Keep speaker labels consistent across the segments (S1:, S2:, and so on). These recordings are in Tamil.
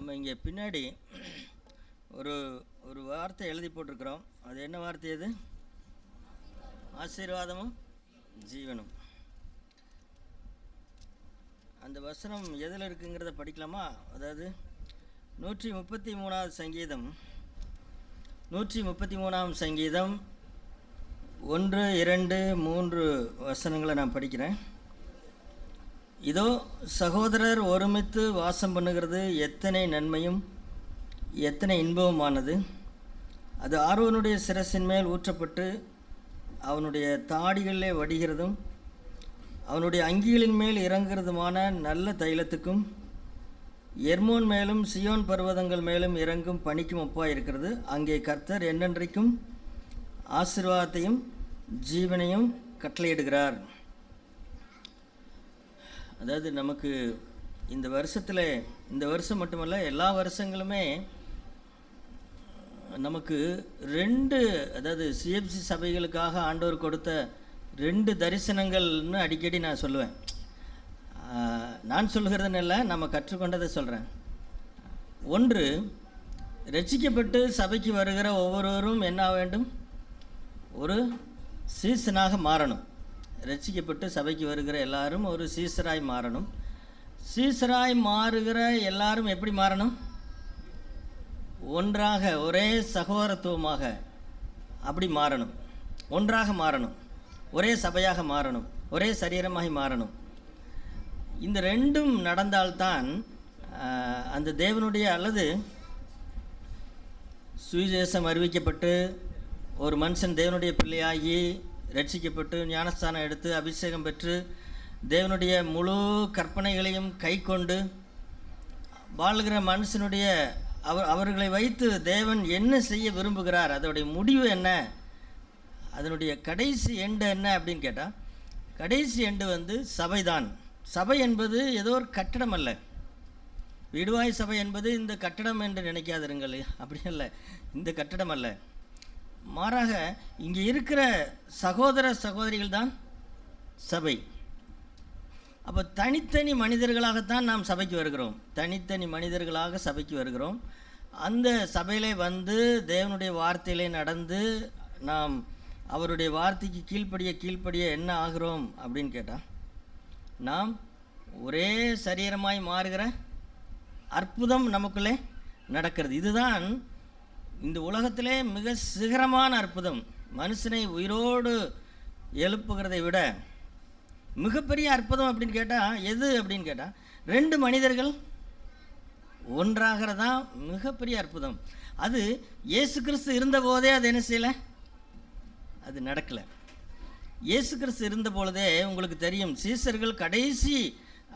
S1: நம்ம இங்கே பின்னாடி ஒரு ஒரு வார்த்தை எழுதி போட்டிருக்கிறோம். அது என்ன வார்த்தை? அது ஆசீர்வாதமும் ஜீவனும். அந்த வசனம் எதில் இருக்குங்கிறத படிக்கலாமா? அதாவது 133வது சங்கீதம் 133ஆம் சங்கீதம் 1, 2, 3 வசனங்களை நான் படிக்கிறேன். இதோ சகோதரர் ஒருமித்து வாசம் பண்ணுகிறது எத்தனை நன்மையும் எத்தனை இன்பமானது. அது ஆரோனுடைய சிரசின் மேல் ஊற்றப்பட்டு அவனுடைய தாடிகளிலே வடிகிறதும் அவனுடைய அங்கிகளின் மேல் இறங்குறதுமான நல்ல தைலத்துக்கும் எர்மோன் மேலும் சியோன் பர்வதங்கள் மேலும் இறங்கும் பனிக்கும் ஒப்பாக இருக்கிறது. அங்கே கர்த்தர் என்னென்றைக்கும் ஆசீர்வாதத்தையும் ஜீவனையும் கட்டளையிடுகிறார். அதாவது நமக்கு இந்த வருஷத்தில், இந்த வருஷம் மட்டுமல்ல எல்லா வருஷங்களுமே நமக்கு 2, அதாவது சிஎஃப்சி சபைகளுக்காக ஆண்டவர் கொடுத்த 2 தரிசனங்கள்னு அடிக்கடி நான் சொல்லுவேன். நான் சொல்கிறதுன்னு இல்லை, நம்ம கற்றுக்கொண்டதை சொல்கிறேன். ஒன்று, ரட்சிக்கப்பட்டு சபைக்கு வருகிற ஒவ்வொருவரும் என்ன வேண்டும்? ஒரு சீசனாக மாறணும். ரட்சிக்கப்பட்டு சபைக்கு வருகிற எல்லாரும் ஒரு சீசராய் மாறணும். சீசராய் மாறுகிற எல்லாரும் எப்படி மாறணும்? ஒன்றாக, ஒரே சகோதரத்துவமாக அப்படி மாறணும். ஒன்றாக மாறணும், ஒரே சபையாக மாறணும், ஒரே சரீரமாகி மாறணும். இந்த 2ம் நடந்தால்தான் அந்த தேவனுடைய, அல்லது சுவிசேஷம் அறிவிக்கப்பட்டு ஒரு மனுஷன் தேவனுடைய பிள்ளையாகி ரட்சிக்கப்பட்டு ஞானஸ்தானம் எடுத்து அபிஷேகம் பெற்று தேவனுடைய முழு கற்பனைகளையும் கை கொண்டு வாழ்கிற மனுஷனுடைய அவர்களை வைத்து தேவன் என்ன செய்ய விரும்புகிறார், அதனுடைய முடிவு என்ன, அதனுடைய கடைசி எண்டு என்ன அப்படின்னு கேட்டால், கடைசி எண்டு சபைதான். சபை என்பது ஏதோ ஒரு கட்டடம் அல்ல. விடுவாய் சபை என்பது இந்த கட்டடம் என்று நினைக்காதிருங்கள், அப்படி அல்ல. இந்த கட்டடம் அல்ல, மாறாக இங்கே இருக்கிற சகோதர சகோதரிகள் தான் சபை. அப்போ தனித்தனி மனிதர்களாகத்தான் நாம் சபைக்கு வருகிறோம். தனித்தனி மனிதர்களாக சபைக்கு வருகிறோம். அந்த சபையிலே தேவனுடைய வார்த்தையிலே நடந்து நாம் அவருடைய வார்த்தைக்கு கீழ்ப்படிய என்ன ஆகிறோம் அப்படின்னு கேட்டால், நாம் ஒரே சரீரமாய் மாறுகிற அற்புதம் நமக்குள்ளே நடக்கிறது. இதுதான் இந்த உலகத்திலே மிக சிகரமான அற்புதம். மனுஷனை உயிரோடு எழுப்புகிறதை விட மிகப்பெரிய அற்புதம் அப்படின்னு கேட்டால் எது அப்படின்னு கேட்டால், 2 மனிதர்கள் ஒன்றாகிறதான் மிகப்பெரிய அற்புதம். அது இயேசு கிறிஸ்து இருந்தபோதே அது என்ன செய்யலை, அது நடக்கலை. இயேசு கிறிஸ்து இருந்த பொழுதே உங்களுக்கு தெரியும், சீசர்கள் கடைசி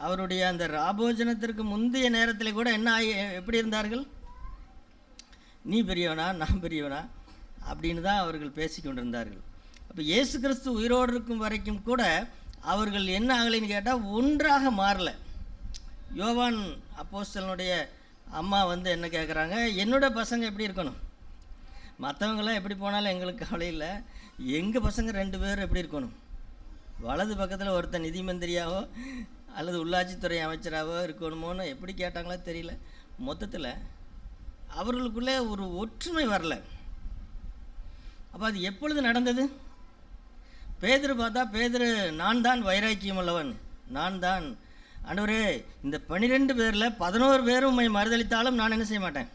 S1: அவருடைய அந்த ராபோஜனத்திற்கு முந்தைய நேரத்தில் கூட என்ன எப்படி இருந்தார்கள்? நீ பெரியவனா நான் பெரியவனா அப்படின்னு தான் அவர்கள் பேசி கொண்டிருந்தார்கள். அப்போ இயேசு கிறிஸ்து உயிரோடு இருக்கும் வரைக்கும் கூட அவர்கள் என்ன ஆகலைன்னு கேட்டால் ஒன்றாக மாறலை. யோவான் அப்போஸ்தலனுடைய அம்மா என்ன கேட்குறாங்க, என்னோட பசங்க எப்படி இருக்கணும், மற்றவங்களாம் எப்படி போனாலும் எங்களுக்கு கவலை இல்லை, எங்கள் பசங்க 2 பேர் எப்படி இருக்கணும், வலது பக்கத்தில் ஒருத்தர் நிதி மந்திரியாவோ அல்லது உள்ளாட்சித்துறை அமைச்சராகவோ இருக்கணுமோன்னு எப்படி கேட்டாங்களோ தெரியல. மொத்தத்தில் அவர்களுக்குள்ளே ஒரு ஒற்றுமை வரல. அப்போ அது எப்பொழுது நடந்தது? பேதுரு பார்த்தா, பேதுரு நான் தான் வைராக்கியம் உள்ளவன், நான் தான் ஆண்டவரே, இந்த 12 பேரில் 11 பேரும் உம்மை மறுதளித்தாலும் நான் என்ன செய்ய மாட்டேன்,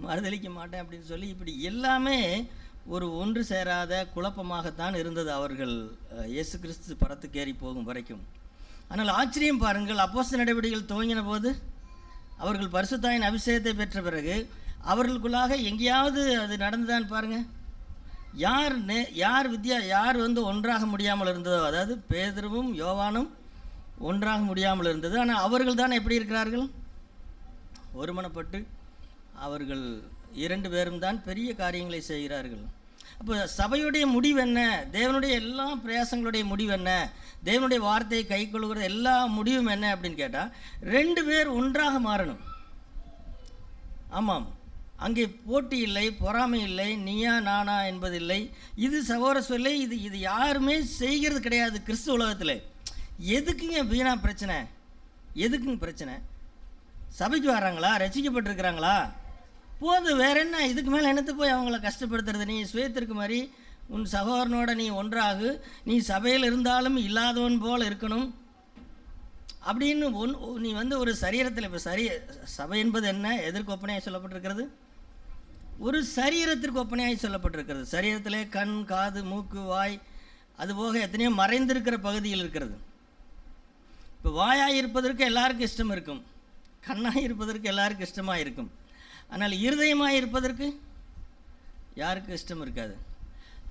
S1: மறுதளிக்க மாட்டேன் அப்படின்னு சொல்லி இப்படி எல்லாமே ஒரு ஒன்று சேராத குழப்பமாகத்தான் இருந்தது அவர்கள் இயேசு கிறிஸ்து பரத்துக்கேறி போகும் வரைக்கும். ஆனால் ஆச்சரியம் பாருங்கள், அப்போஸ்தலர் நடவடிக்கைகள் துவங்கின போது அவர்கள் பரிசுத்தாவின் அபிஷேகத்தை பெற்ற பிறகு அவர்களுக்குள்ளாக எங்கேயாவது அது நடந்துதான் பாருங்கள். யார் ஒன்றாக முடியாமல் இருந்ததோ, அதாவது பேதுருவும் யோவானும் ஒன்றாக முடியாமல் இருந்தது. ஆனால் அவர்கள் தான் எப்படி இருக்கிறார்கள்? ஒருமனப்பட்டு அவர்கள் 2 பேரும் தான் பெரிய காரியங்களை செய்கிறார்கள். அப்போ சபையுடைய முடிவு என்ன? தேவனுடைய எல்லா பிரயாசங்களுடைய முடிவு என்ன? தேவனுடைய வார்த்தையை கை கொள்ளுகிற எல்லா முடிவும் என்ன அப்படின்னு கேட்டால், 2 பேர் ஒன்றாக மாறணும். ஆமாம், அங்கே போட்டி இல்லை, பொறாமை இல்லை, நீயா நானா என்பதில்லை. இது சகோதர சொல்லை, இது யாருமே செய்கிறது கிடையாது கிறிஸ்து உலகத்தில். எதுக்குங்க வீணா பிரச்சனை? எதுக்குங்க பிரச்சனை? சபைக்கு வர்றாங்களா, ரசிக்கப்பட்டிருக்கிறாங்களா, போதும். வேற என்ன, இதுக்கு மேலே என்னத்து போய் அவங்கள கஷ்டப்படுத்துறது? நீ சுயத்திற்கு மாதிரி உன் சகோதரனோட நீ ஒன்றாகு, நீ சபையில் இருந்தாலும் இல்லாதவன் போல் இருக்கணும் அப்படின்னு நீ ஒரு சரீரத்தில், இப்போ சபை என்பது என்ன, எதற்கு ஒப்பனையாக சொல்லப்பட்டிருக்கிறது? ஒரு சரீரத்திற்கு ஒப்பனையாக சொல்லப்பட்டிருக்கிறது. சரீரத்திலே கண், காது, மூக்கு, வாய், அதுபோக எத்தனையோ மறைந்திருக்கிற பகுதிகள் இருக்கிறது. இப்போ வாயாக இருப்பதற்கு எல்லாருக்கும் இஷ்டம் இருக்கும், கண்ணாக இருப்பதற்கு எல்லாருக்கும் இஷ்டமாக இருக்கும். ஆனால் இருதயமாக இருப்பதற்கு யாருக்கும் இஷ்டம் இருக்காது.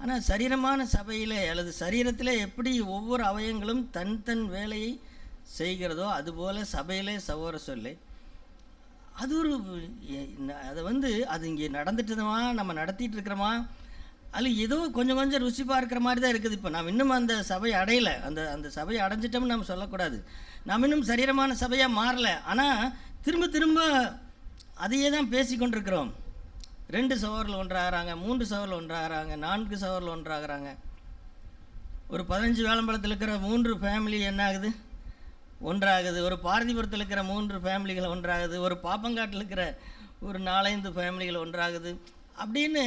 S1: ஆனால் சரீரமான சபையில் அல்லது சரீரத்தில் எப்படி ஒவ்வொரு அவயங்களும் தன் தன் வேலையை செய்கிறதோ அதுபோல் சபையிலே சகோதர சொல்லி அது ஒரு அதை அது இங்கே நடந்துட்டுதுமா, நம்ம நடத்திட்டு இருக்கிறோமா, அது ஏதோ கொஞ்சம் கொஞ்சம் ருசி பார்க்குற மாதிரி தான் இருக்குது. இப்போ நாம் இன்னும் அந்த சபையை அடையலை, அந்த சபையை அடைஞ்சிட்டோம்னு நம்ம சொல்லக்கூடாது. நாம் இன்னும் சரீரமான சபையாக மாறலை. ஆனால் திரும்ப திரும்ப அதையே தான் பேசி கொண்டிருக்கிறோம். 2 சகோதரர்கள் ஒன்றாகிறாங்க, 3 சகோதரர்கள் ஒன்றாகிறாங்க, 4 சகோதரர்கள் ஒன்றாகிறாங்க. ஒரு 15 வேளம்பலத்தில் இருக்கிற 3 ஃபேமிலி என்ன ஆகுது, ஒன்றாகுது. ஒரு பாரதிபுரத்தில் இருக்கிற 3 ஃபேமிலிகள் ஒன்றாகுது. ஒரு பாப்பங்காட்டில் இருக்கிற ஒரு 4-5 ஃபேமிலிகள் ஒன்றாகுது. அப்படின்னு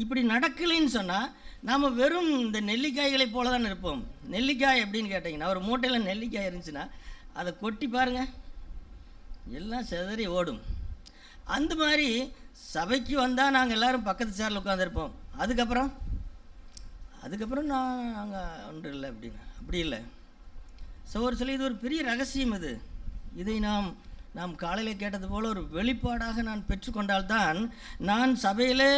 S1: இப்படி நடக்கலைன்னு சொன்னால் நாம் வெறும் இந்த நெல்லிக்காய்களை போல தான் இருப்போம். நெல்லிக்காய் எப்படின்னு கேட்டிங்கன்னா, ஒரு மூட்டையில் நெல்லிக்காய் இருந்துச்சுன்னா அதை கொட்டி பாருங்கள், எல்லாம் சிதறி ஓடும். அந்த மாதிரி சபைக்கு வந்தால் நாங்கள் எல்லோரும் பக்கத்து சேரில் உட்காந்துருப்போம். அதுக்கப்புறம் நாங்கள் ஒன்று இல்லை அப்படின்னு, அப்படி இல்லை. ஸோ ஒரு சில இது ஒரு பெரிய ரகசியம். இதை நாம் காலையில் கேட்டது போல் ஒரு வெளிப்பாடாக நான் பெற்றுக்கொண்டால்தான் நான் சபையிலே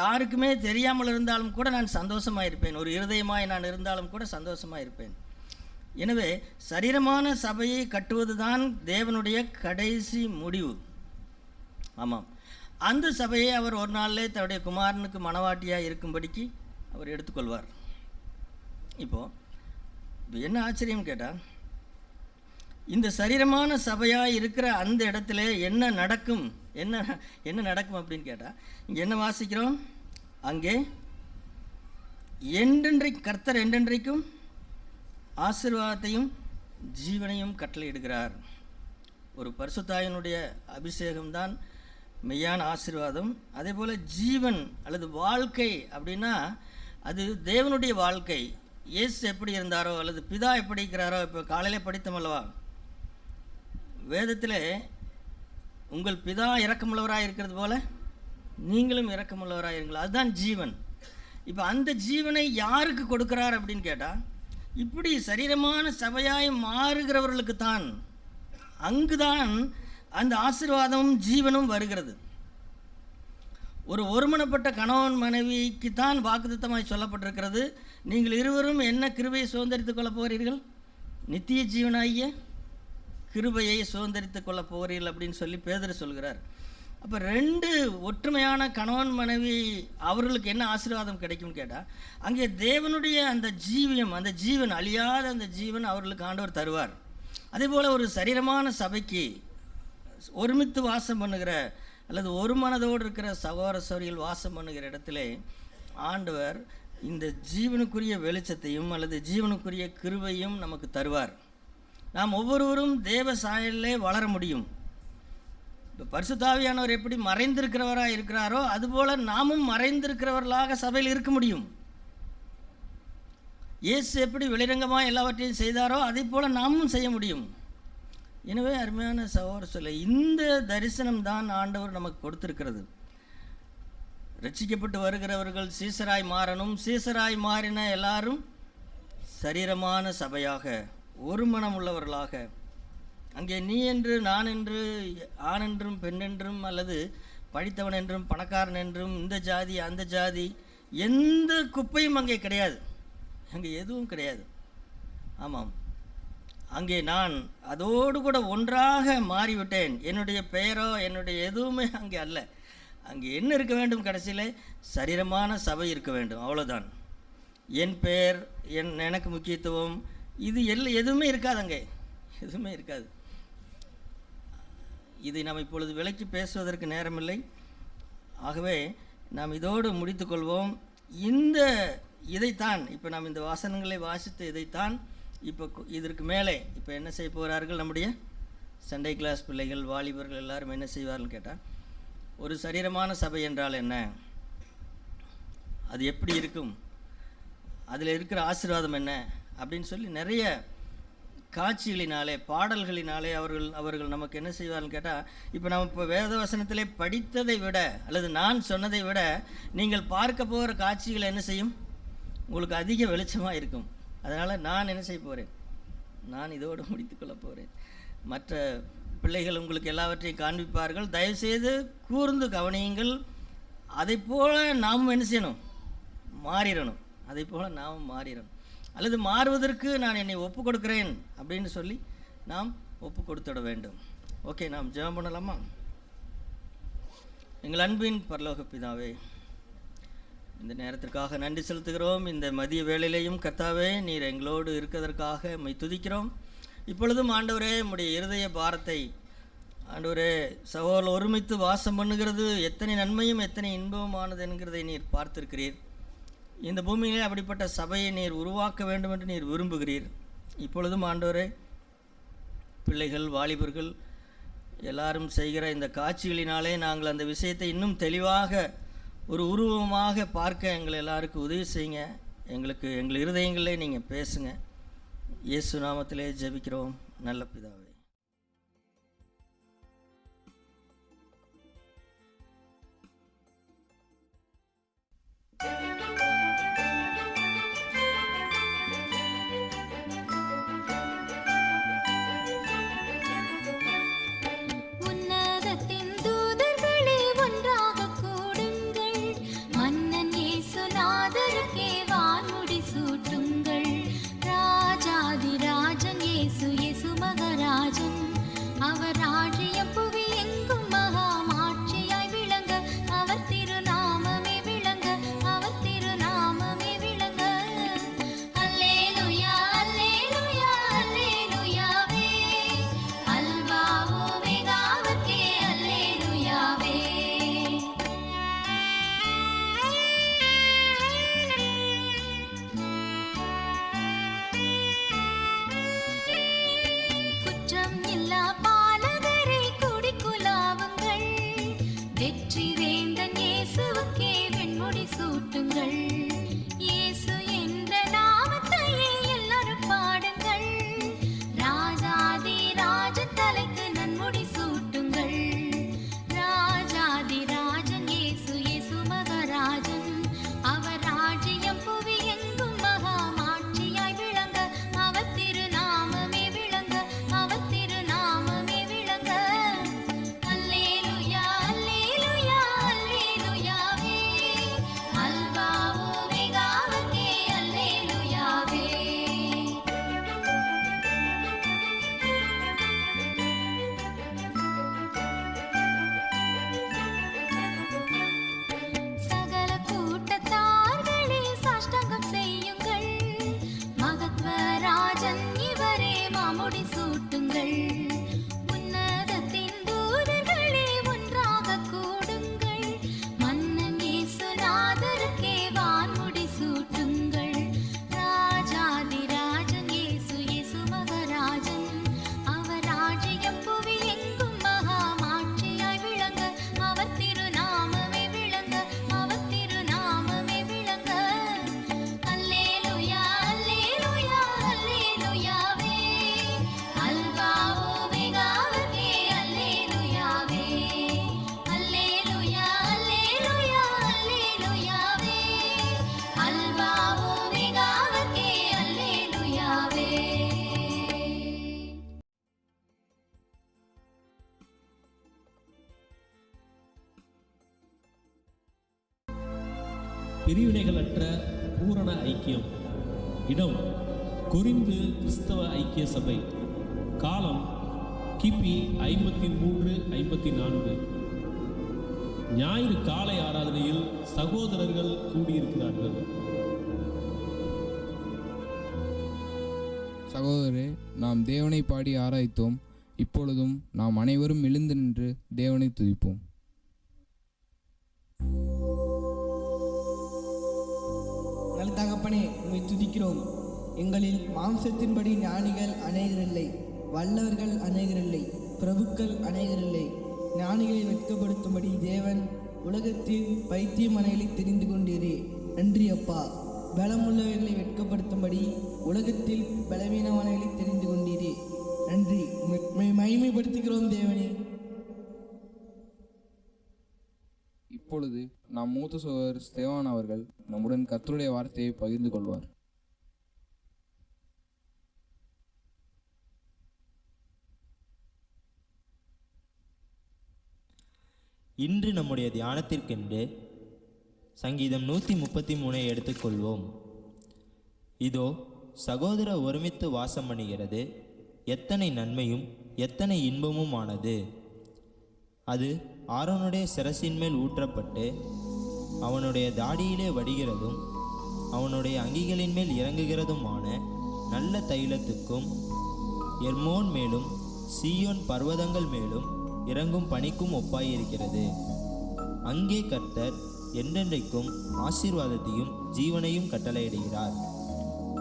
S1: யாருக்குமே தெரியாமல் இருந்தாலும் கூட நான் சந்தோஷமாக இருப்பேன். ஒரு இருதயமாய் நான் இருந்தாலும் கூட சந்தோஷமாக இருப்பேன். எனவே சரீரமான சபையை கட்டுவது தான் தேவனுடைய கடைசி முடிவு. ஆமாம், அந்த சபையை அவர் ஒரு நாளிலே தன்னுடைய குமாரனுக்கு மணவாட்டியாக இருக்கும்படிக்கு அவர் எடுத்துக்கொள்வார். இப்போது என்ன ஆச்சரியம் கேட்டால், இந்த சரீரமான சபையாக இருக்கிற அந்த இடத்துல என்ன நடக்கும் அப்படின்னு கேட்டால், இங்கே என்ன வாசிக்கிறோம்? அங்கே கர்த்தர் என்றென்றைக்கும் ஆசீர்வாதத்தையும் ஜீவனையும் கட்டளையிடுகிறார். ஒரு பரிசுத்தாயனுடைய அபிஷேகம்தான் மெய்யான ஆசீர்வாதம். அதே போல் ஜீவன் அல்லது வாழ்க்கை அப்படின்னா அது தேவனுடைய வாழ்க்கை. இயேசு எப்படி இருந்தாரோ அல்லது பிதா எப்படி இருக்கிறாரோ, இப்போ காலையில் படித்தமல்லவா வேதத்தில், உங்கள் பிதா இரக்கமுள்ளவராக இருக்கிறது போல நீங்களும் இரக்கமுள்ளவராக இருங்கள், அதுதான் ஜீவன். இப்போ அந்த ஜீவனை யாருக்கு கொடுக்குறார் அப்படின்னு கேட்டால், இப்படி சரீரமான சபையாய் மாறுகிறவர்களுக்கு தான், அங்குதான் அந்த ஆசீர்வாதமும் ஜீவனும் வருகிறது. ஒருமனப்பட்ட கணவன் மனைவிக்கு தான் வாக்குத்தத்தமாய் சொல்லப்பட்டிருக்கிறது, நீங்கள் இருவரும் என்ன கிருபையை சுதந்திரித்துக் கொள்ளப் போகிறீர்கள்? நித்திய ஜீவனாகிய கிருபையை சுதந்திரித்துக் கொள்ளப் போகிறீர்கள் அப்படின்னு சொல்லி பேதுரு சொல்கிறார். அப்போ 2 ஒற்றுமையான கணவன் மனைவி அவர்களுக்கு என்ன ஆசீர்வாதம் கிடைக்கும்னு கேட்டால், அங்கே தேவனுடைய அந்த ஜீவன் அழியாத அந்த ஜீவன் அவர்களுக்கு ஆண்டவர் தருவார். அதே போல் ஒரு சரீரமான சபைக்கு ஒருமித்து வாசம் பண்ணுகிற அல்லது ஒரு மனதோடு இருக்கிற சகோதர சகோதரிகள் வாசம் பண்ணுகிற இடத்துல ஆண்டவர் இந்த ஜீவனுக்குரிய வெளிச்சத்தையும் அல்லது ஜீவனுக்குரிய கிருபையும் நமக்கு தருவார். நாம் ஒவ்வொருவரும் தேவ சாயலிலே வளர முடியும். இப்போ பரிசுத்தாவியானவர் எப்படி மறைந்திருக்கிறவராக இருக்கிறாரோ அதுபோல் நாமும் மறைந்திருக்கிறவர்களாக சபையில் இருக்க முடியும். இயேசு எப்படி வெளிரங்கமாக எல்லாவற்றையும் செய்தாரோ அதே போல் நாமும் செய்ய முடியும். எனவே அருமையான சகோதர சொல்ல, இந்த தரிசனம் தான் ஆண்டவர் நமக்கு கொடுத்திருக்கிறது. ரட்சிக்கப்பட்டு வருகிறவர்கள் சீசராய் மாறணும். சீசராய் மாறின எல்லாரும் சரீரமான சபையாக ஒரு மனம் உள்ளவர்களாக, அங்கே நீ என்று நான் என்று ஆண் என்றும் பெண் என்றும் அல்லது படித்தவன் என்றும் பணக்காரன் என்றும் இந்த ஜாதி அந்த ஜாதி எந்த குப்பையும் அங்கே கிடையாது. அங்கே எதுவும் கிடையாது. ஆமாம், அங்கே நான் அதோடு கூட ஒன்றாக மாறிவிட்டேன். என்னுடைய பெயரோ என்னுடைய எதுவுமே அங்கே அல்ல. அங்கே என்ன இருக்க வேண்டும்? கடைசியில் சரீரமான சபை இருக்க வேண்டும், அவ்வளோதான். என் பெயர், எனக்கு முக்கியத்துவம், இது எதுவுமே இருக்காது. அங்கே எதுவுமே இருக்காது. இதை நாம் இப்பொழுது விலைக்கு பேசுவதற்கு நேரமில்லை. ஆகவே நாம் இதோடு முடித்துக்கொள்வோம். இதைத்தான் இப்போ நாம் இந்த வாசனங்களை வாசித்து இதைத்தான் இப்போ இதற்கு மேலே இப்போ என்ன செய்ய போகிறார்கள் நம்முடைய சண்டே கிளாஸ் பிள்ளைகள், வாலிபர்கள் எல்லாரும் என்ன செய்வார்கள்னு கேட்டால், ஒரு சரீரமான சபை என்றால் என்ன, அது எப்படி இருக்கும், அதில் இருக்கிற ஆசீர்வாதம் என்ன அப்படின்னு சொல்லி நிறைய காட்சிகளினாலே, பாடல்களினாலே அவர்கள் நமக்கு என்ன செய்வார்கள்னு கேட்டால், இப்போ நம்ம இப்போ வேத வசனத்திலே படித்ததை விட அல்லது நான் சொன்னதை விட நீங்கள் பார்க்க போகிற காட்சிகள் என்ன செய்யும், உங்களுக்கு அதிக வெளிச்சமாக இருக்கும். அதனால் நான் என்ன செய்ய போகிறேன், நான் இதோடு முடித்துக்கொள்ள போகிறேன். மற்ற பிள்ளைகள் உங்களுக்கு எல்லாவற்றையும் காண்பிப்பார்கள். தயவுசெய்து கூர்ந்து கவனியுங்கள். அதை போல் நாமும் என்ன செய்யணும், மாறிடணும். அதை போல் நாமும் மாறிடணும். அல்லது மாறுவதற்கு நான் என்னை ஒப்பு கொடுக்கிறேன் அப்படின்னு சொல்லி நாம் ஒப்பு கொடுத்துட வேண்டும். ஓகே, நாம் ஜெபம் பண்ணலாமா? எங்கள் அன்பின் பரலோக பிதாவே, இந்த நேரத்திற்காக நன்றி செலுத்துகிறோம். இந்த மதிய வேளையிலையும் கர்த்தாவே, நீர் எங்களோடு இருக்கிறதற்காக உம்மை துதிக்கிறோம். இப்பொழுதும் ஆண்டவரே, உம்முடைய இருதய பாரத்தை ஆண்டவரே, சகோதரர்கள் ஒருமித்து வாசம் பண்ணுகிறது எத்தனை நன்மையும் எத்தனை இன்பமானது என்கிறதை நீர் பார்த்திருக்கிறீர். இந்த பூமியிலே அப்படிப்பட்ட சபையை நீர் உருவாக்க வேண்டும் என்று நீர் விரும்புகிறீர். இப்பொழுதும் ஆண்டவரே, பிள்ளைகள், வாலிபர்கள் எல்லாரும் செய்கிற இந்த காட்சிகளினாலே நாங்கள் அந்த விஷயத்தை இன்னும் தெளிவாக ஒரு உருவமாக பார்க்க எங்கள் எல்லாருக்கும் உதவி செய்யுங்க. எங்கள் இருதயங்களே நீங்கள் பேசுங்க. இயேசு நாமத்திலே ஜெபிக்கிறோம் நல்ல பிதாவே.
S2: பிரிவினைகளற்ற பூரண ஐக்கியம். இடம் கொரிந்து கிறிஸ்தவ ஐக்கிய சபை. காலம் கிபி 53-54. ஞாயிறு காலை ஆராதனையில் சகோதரர்கள் கூடியிருக்கிறார்கள்.
S3: சகோதரரே, நாம் தேவனை பாடி ஆராய்த்தோம். இப்பொழுதும் நாம் அனைவரும் எழுந்து நின்று தேவனை துதிப்போம்.
S4: நல்ல தகப்பனே, உம்மை துதிக்கிறோம். எங்களில் மாம்சத்தின்படி ஞானிகள் அநேகரில்லை, வல்லவர்கள் அநேகரில்லை. பிரபுக்கள் அநேகர் இல்லை. ஞானிகளை வெட்கப்படுத்தும்படி தேவன் உலகத்தில் பைத்தியமானவர்களை தெரிந்து கொண்டீரே. நன்றி அப்பா. பலமுள்ளவர்களை வெட்கப்படுத்தும்படி உலகத்தில் பலவீனமானவர்களை தெரிந்து கொண்டீரே. நன்றி. உம்மை மகிமைப்படுத்துகிறோம் தேவனே.
S3: இப்பொழுது நாம் மூத்த சகோதரர் ஸ்தேவான் அவர்கள் நம்முடன் கர்த்தருடைய வார்த்தையை பகிர்ந்து கொள்வார்.
S5: இன்று நம்முடைய தியானத்திற்கென்று சங்கீதம் 133 எடுத்துக்கொள்வோம். இதோ சகோதர ஒருமித்து வாசம் பண்ணுகிறது, எத்தனை நன்மையும் எத்தனை இன்பமும் ஆனது. அது ஆரோனுடைய சிரசின் மேல் ஊற்றப்பட்டு அவனுடைய தாடியிலே வடிகிறதும் அவனுடைய அங்கிகளின் மேல் இறங்குகிறதுமான நல்ல தைலத்துக்கும் எர்மோன் மேலும் சீயோன் பர்வதங்கள் மேலும் இறங்கும் பனிக்கும் ஒப்பாயிருக்கிறது. அங்கே கர்த்தர் என்றென்றைக்கும் ஆசீர்வாதத்தையும் ஜீவனையும் கட்டளையிடுகிறார்.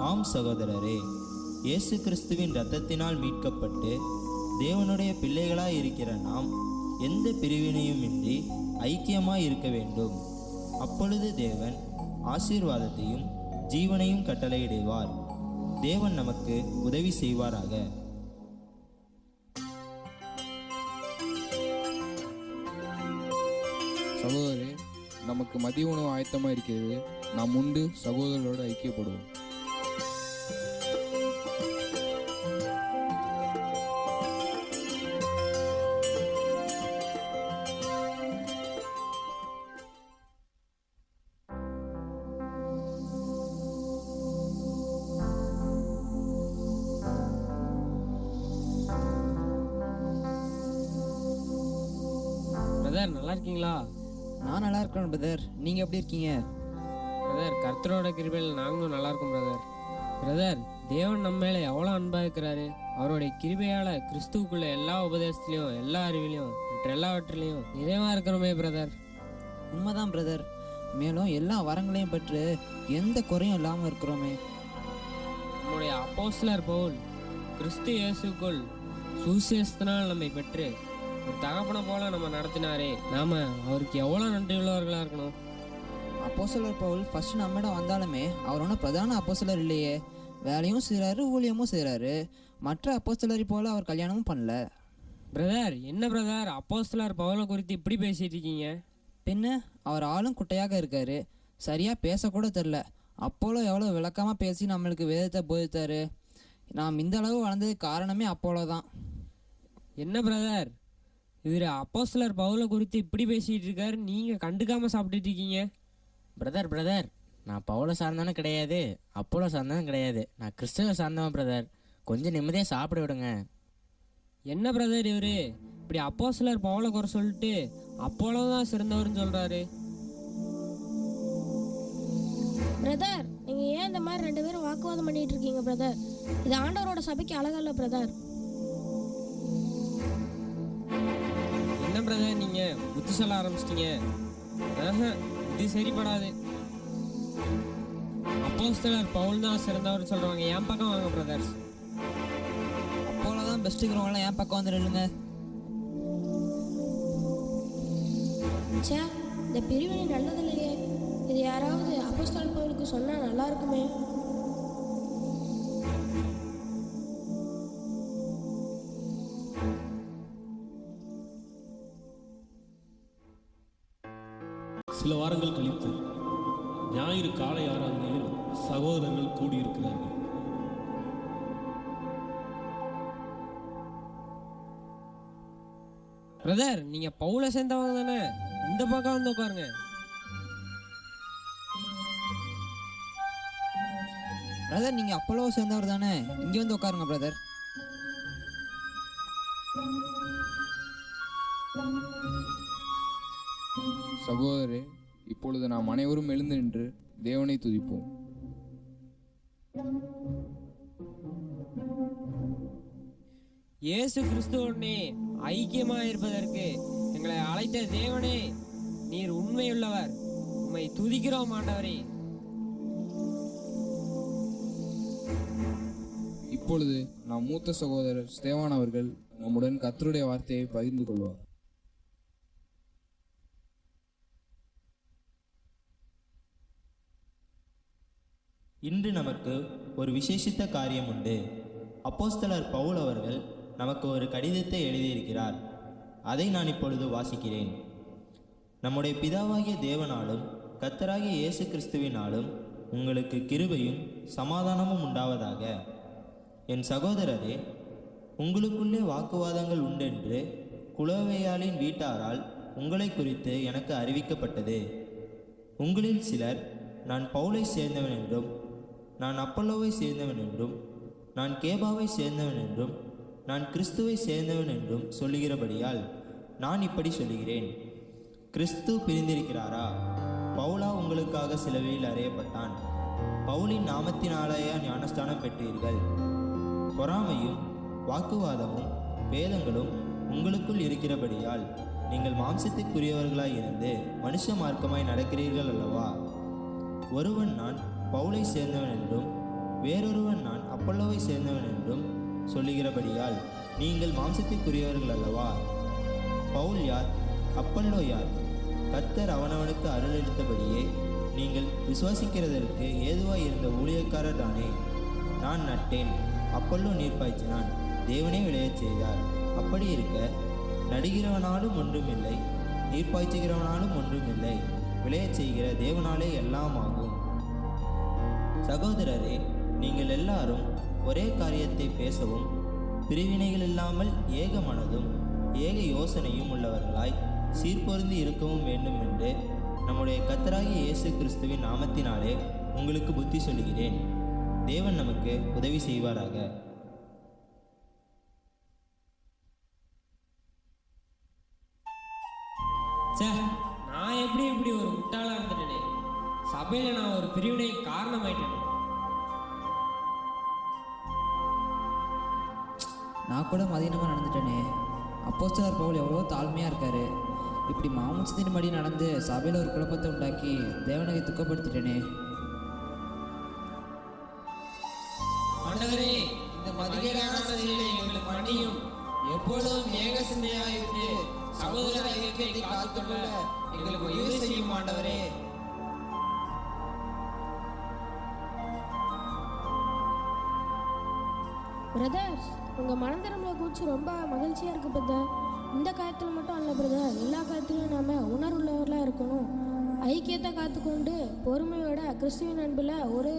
S5: ஆம் சகோதரரே, இயேசு கிறிஸ்துவின் இரத்தத்தினால் மீட்கப்பட்டு தேவனுடைய பிள்ளைகளாய் இருக்கிற நாம் எந்த பிரிவினையுமின்றி ஐக்கியமாய் இருக்க வேண்டும். அப்பொழுது தேவன் ஆசீர்வாதத்தையும் ஜீவனையும் கட்டளையிடுவார். தேவன் நமக்கு உதவி செய்வாராக.
S3: சகோதரரே, நமக்கு மதிய உணவு ஆயத்தமாக இருக்கிறது. நாம் உண்டு சகோதரரோடு ஐக்கியப்படுவோம்.
S6: பிரதர், நல்லா இருக்கீங்களா?
S7: நான் நல்லா இருக்கேன் பிரதர். நீங்கள் எப்படி இருக்கீங்க?
S6: பிரதர், கர்த்தரோட கிருபையில் நாங்களும் நல்லா இருக்கோம் பிரதர். பிரதர், தேவன் நம்ம மேலே எவ்வளோ அன்பாக இருக்கிறாரு. அவருடைய கிருபையால் கிறிஸ்துவுக்குள்ள எல்லா உபதேசத்துலையும் எல்லா அறிவிலையும் மற்ற எல்லாவற்றிலையும் நிறைவாக இருக்கிறோமே பிரதர்.
S7: உண்மைதான் பிரதர். மேலும் எல்லா வரங்களையும் பெற்று எந்த குறையும் இல்லாமல் இருக்கிறோமே.
S6: நம்முடைய அப்போஸ்தலர் பவுல் கிறிஸ்து இயேசுக்குள் சுவிசேஷத்தினால் நம்மை பெற்று ஒரு தகப்பனை போல நம்ம நடத்தினாரே, நாம அவருக்கு எவ்வளோ நன்றி உள்ளவர்களாக இருக்கணும்.
S7: அப்போஸ்தலர் பவுல் ஃபர்ஸ்ட் நம்மிடம் வந்தாலுமே அவர் ஒன்றும் பிரதான அப்போஸ்தலர் இல்லையே. வேலையும் செய்கிறாரு, ஊழியமும் செய்கிறாரு. மற்ற அப்போஸ்தலரை போல அவர் கல்யாணமும் பண்ணல.
S6: பிரதர், என்ன பிரதர் அப்போஸ்தலர் பவுலை குறித்து இப்படி பேசிட்டு இருக்கீங்க?
S7: பின்ன அவர் ஆளும் குட்டையாக இருக்காரு, சரியாக பேசக்கூட தெரில. அப்போலோ எவ்வளோ விளக்கமாக பேசி நம்மளுக்கு வேதத்தை போதித்தாரு. நாம் இந்த அளவு வளர்ந்ததுக்கு காரணமே அப்போலோ தான்.
S6: என்ன பிரதர், இவர் அப்போஸ்தலர் பவுலை குறித்து இப்படி பேசிட்டு இருக்காரு, நீங்க கண்டுக்காம சாப்பிட்டுட்டு இருக்கீங்க?
S8: பிரதர், நான் பவுலை சார்ந்தவனும் கிடையாது, அப்போலோ சார்ந்தவனும் கிடையாது. நான் கிறிஸ்துவ சார்ந்தவன் பிரதர். கொஞ்சம் நிம்மதியாக சாப்பிட விடுங்க.
S6: என்ன பிரதர் இவரு இப்படி அப்போஸ்தலர் பவுலை குறை சொல்லிட்டு அப்போலோ தான் சிறந்தவர்னு சொல்றாரு?
S9: பிரதர், நீங்க ஏன் இந்த மாதிரி ரெண்டு பேரும் வாக்குவாதம் பண்ணிட்டு இருக்கீங்க பிரதர்? இது ஆண்டவரோட சபைக்கு அழகல்ல பிரதர்.
S6: என்ன பிரதர் நீங்க புத்தி சொல்ல ஆரம்பிச்சிட்டீங்க? இது சரிப்படாது. அப்போஸ்தலர் பவுல் தான் சிறந்தவர் சொல்றவங்க என் பக்கம் வாங்க பிரதர்ஸ்.
S7: அப்போலோ தான் பெஸ்ட்டுக்கிறவங்களாம் என் பக்கம் வந்து நில்லுங்க.
S9: ச்சே, இந்த பிரிவினை நல்லது இல்லையே. இது யாராவது அப்போஸ்தலர் பவுலுக்கு சொன்னா நல்லா இருக்குமே.
S2: சில வாரங்கள் கழித்து ஞாயிறு காலை ஆராதனையில் சகோதரர்கள் கூடியிருக்கிறார்கள்.
S6: பிரதர், நீங்க பவுலை சேர்ந்தவங்க தானே? இந்த பக்கம் வந்து உட்காருங்க.
S7: பிரதர், நீங்கள் அப்போலோ சேர்ந்தவர் தானே? இங்கே வந்து உட்காருங்க பிரதர்.
S3: சகோதரரே, இப்பொழுது நாம் அனைவரும் எழுந்து நின்று தேவனை துதிப்போம்.
S6: இயேசு கிறிஸ்துவுடனே ஐக்கியமாக இருப்பதற்கு எங்களை அழைத்த தேவனே, நீர் உண்மையுள்ளவர். உம்மை துதிக்கிறோம் ஆண்டவரே.
S3: இப்பொழுது நாம் மூத்த சகோதரர் ஸ்தேவான் அவர்கள் நம்முடன் கர்த்தருடைய வார்த்தையை பகிர்ந்து கொள்வார்.
S5: இன்று நமக்கு ஒரு விசேஷித்த காரியம் உண்டு. அப்போஸ்தலர் பவுல் அவர்கள் நமக்கு ஒரு கடிதத்தை எழுதியிருக்கிறார். அதை நான் இப்பொழுது வாசிக்கிறேன். நம்முடைய பிதாவாகிய தேவனாலும் கர்த்தராகிய இயேசு கிறிஸ்துவினாலும் உங்களுக்கு கிருபையும் சமாதானமும் உண்டாவதாக. என் சகோதரரே, உங்களுக்குள்ளே வாக்குவாதங்கள் உண்டென்று குலோவேயாளின் வீட்டாரால் உங்களை குறித்து எனக்கு அறிவிக்கப்பட்டது. உங்களில் சிலர் நான் பவுலை சேர்ந்தவன் என்றும், நான் அப்பல்லோவை சேர்ந்தவன் என்றும், நான் கேபாவை சேர்ந்தவன் என்றும், நான் கிறிஸ்துவை சேர்ந்தவன் என்றும் சொல்லுகிறபடியால் நான் இப்படி சொல்லுகிறேன். கிறிஸ்து பிரிந்திருக்கிறாரா? பவுலா உங்களுக்காக சிலுவையில் அறையப்பட்டான். பவுலின் நாமத்தினாலேயா ஞானஸ்தானம் பெற்றீர்கள்? பொறாமையும் வாக்குவாதமும் வேதங்களும் உங்களுக்குள் இருக்கிறபடியால் நீங்கள் மாம்சத்திற்குரியவர்களாய் இருந்து மனுஷ மார்க்கமாய் நடக்கிறீர்கள் அல்லவா? ஒருவன் நான் பவுலை சேர்ந்தவன் என்றும் வேறொருவன் நான் அப்பல்லோவை சேர்ந்தவன் என்றும் சொல்லுகிறபடியால் நீங்கள் மாம்சத்திற்குரியவர்கள் அல்லவா? பவுல் யார்? அப்பல்லோ யார்? கர்த்தர் அவனவனுக்கு அருளளித்தபடியே நீங்கள் விசுவாசிக்கிறதற்கு ஏதுவாய் இருந்த ஊழியக்காரர் தானே. நான் நட்டேன், அப்பல்லோ நீர் பாய்ச்சினான், தேவனே விளையச் செய்தார். அப்படி இருக்க நடுகிறவனாலும் ஒன்றுமில்லை, நீர் பாய்ச்சுகிறவனாலும் ஒன்றுமில்லை, விளையச் செய்கிற தேவனாலே எல்லாம் ஆகும். சகோதரரே, நீங்கள் எல்லாரும் ஒரே காரியத்தை பேசவும் பிரிவினைகள் இல்லாமல் ஏக மனதும் ஏக யோசனையும் உள்ளவர்களாய் சீர்பொருந்தி இருக்கவும் வேண்டும் என்று நம்முடைய கர்த்தராகிய இயேசு கிறிஸ்துவின் நாமத்தினாலே உங்களுக்கு புத்தி சொல்லுகிறேன். தேவன் நமக்கு உதவி செய்வாராக.
S6: நான் எப்படி இப்படி ஒரு முட்டாளா இருந்துட்டேனே. சபையில நான் ஒரு பிரிவினை காரணமாயிட்டேனே.
S7: நான் கூட மதியமாக நடந்துட்டேனே. அப்போஸ்தலர் பவுல் எவ்வளோ தாழ்மையாக இருக்காரு. இப்படி மாம்சத்தின்படி நடந்து சபையில் ஒரு குழப்பத்தை உண்டாக்கி தேவனை துக்கப்படுத்திட்டேனே.
S6: ஆண்டவரே, இந்த மதிகேடான செயலை எங்களுக்கு மன்னியும். எப்பொழுதும் ஏக சிந்தையாயிருந்து சகோதர ஐக்கியத்தை காத்துக்கொள்ள எங்களுக்கு உதவி செய்யும் ஆண்டவரே.
S9: பிரதர்ஸ், உங்கள் மனந்திரங்களை குறித்து ரொம்ப மகிழ்ச்சியாக இருக்குது பிரதர். இந்த காலத்தில் மட்டும் அல்ல பிரதர், எல்லா காலத்திலும் நாம் உணர்வுள்ளவர்களாக இருக்கணும். ஐக்கியத்தை காத்துக்கொண்டு பொறுமையோட கிறிஸ்துவின் அன்பில் ஒரு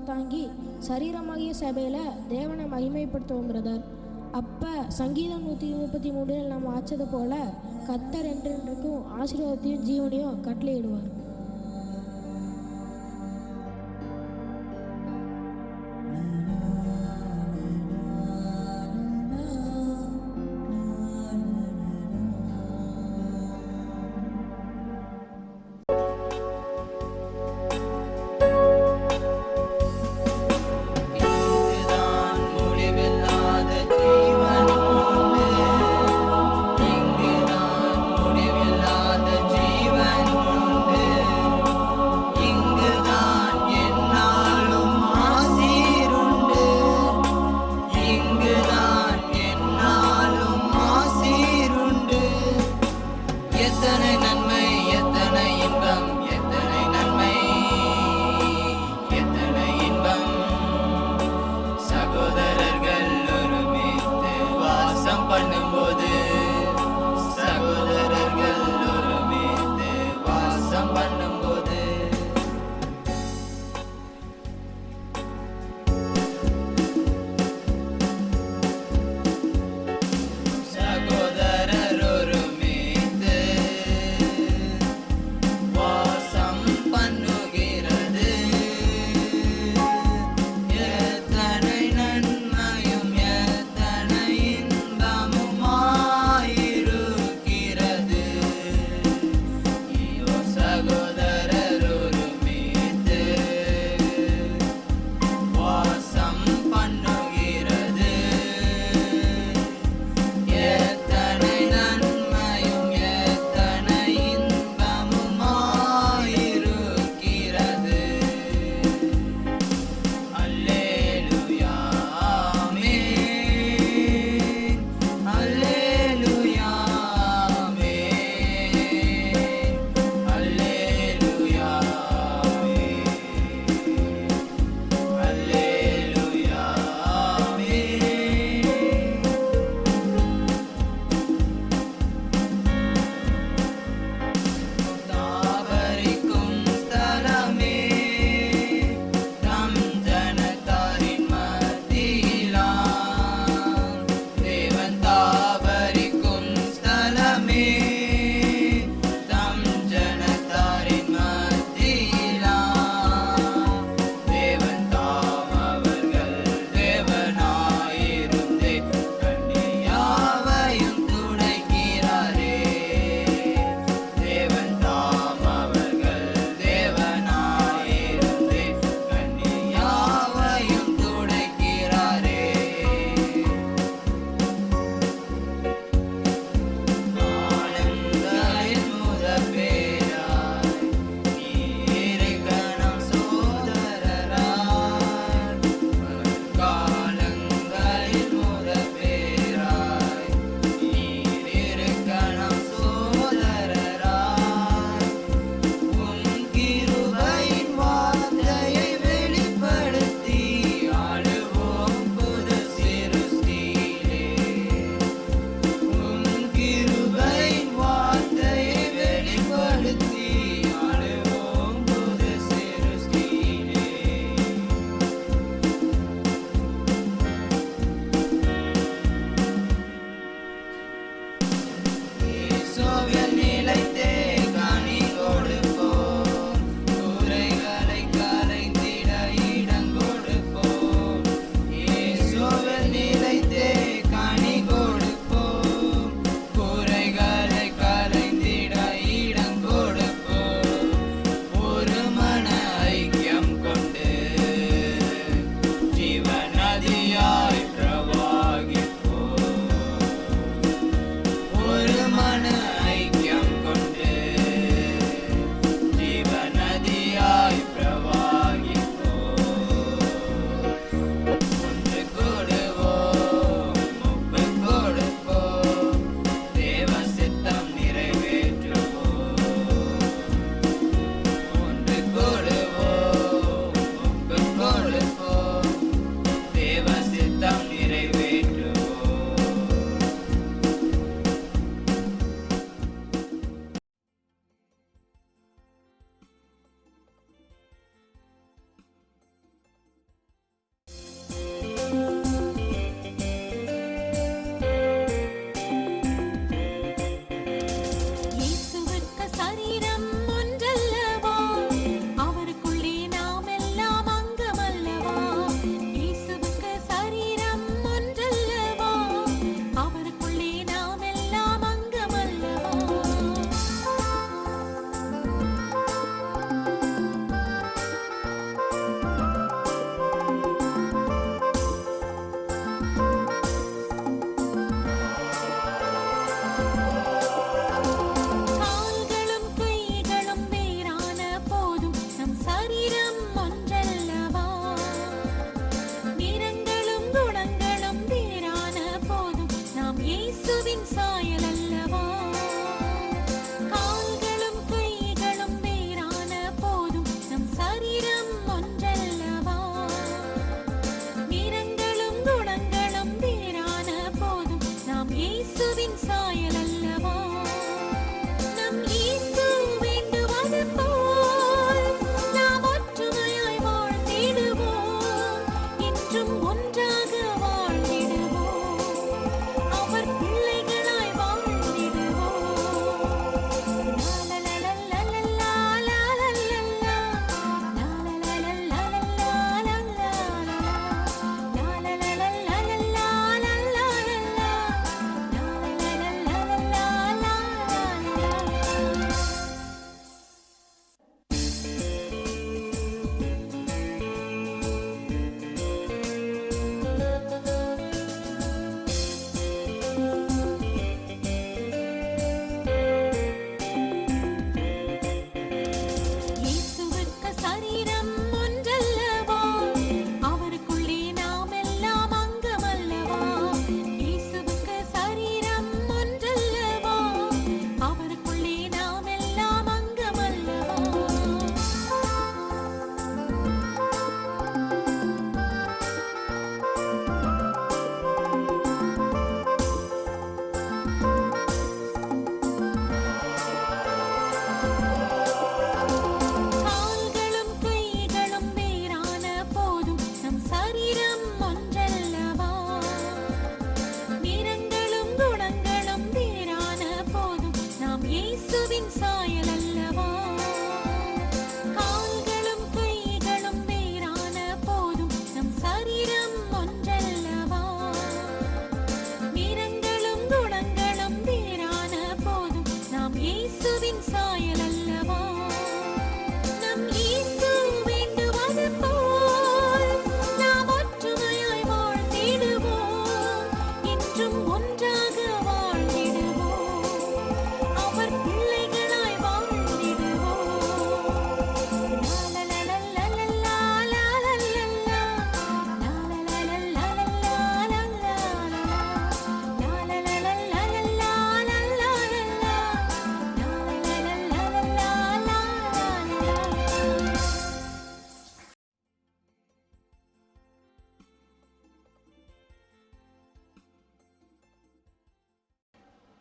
S9: தாங்கி சரீரமாகிய சபையில் தேவனை மகிமைப்படுத்துவோம் பிரதர். அப்போ சங்கீதம் 133 நாம் வாச்சது போல கர்த்தர் என்றென்றைக்கும் ஆசீர்வாதத்தையும் ஜீவனையும் கட்டளையிடுவார்.
S10: ஜீவன் உண்டு.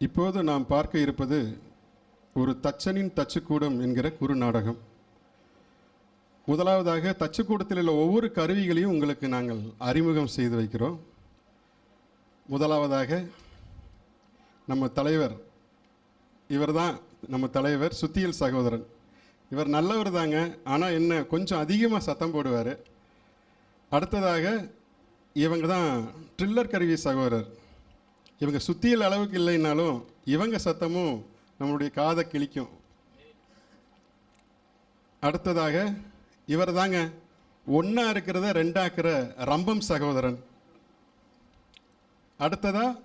S10: இப்போது நாம் பார்க்க இருப்பது ஒரு தச்சனின் தச்சுக்கூடம் என்கிற குறு நாடகம். முதலாவதாக தச்சுக்கூடத்தில் உள்ள ஒவ்வொரு கருவிகளையும் உங்களுக்கு நாங்கள் அறிமுகம் செய்து வைக்கிறோம். முதலாவதாக நம்ம தலைவர், இவர் தான் நம்ம தலைவர் சுத்தியல் சகோதரன். இவர் நல்லவர் தாங்க, ஆனால் என்ன கொஞ்சம் அதிகமாக சத்தம் போடுவார். அடுத்ததாக இவங்க தான் ட்ரில்லர் கருவி சகோதரர். இவங்க சுத்தியல் அளவுக்கு இல்லைன்னாலும் இவங்க சத்தமும் நம்மளுடைய காதை கிழிக்கும். அடுத்ததாக இவர் தாங்க ஒன்றா இருக்கிறத ரெண்டாக்குற ரம்பம் சகோதரன். அடுத்ததாக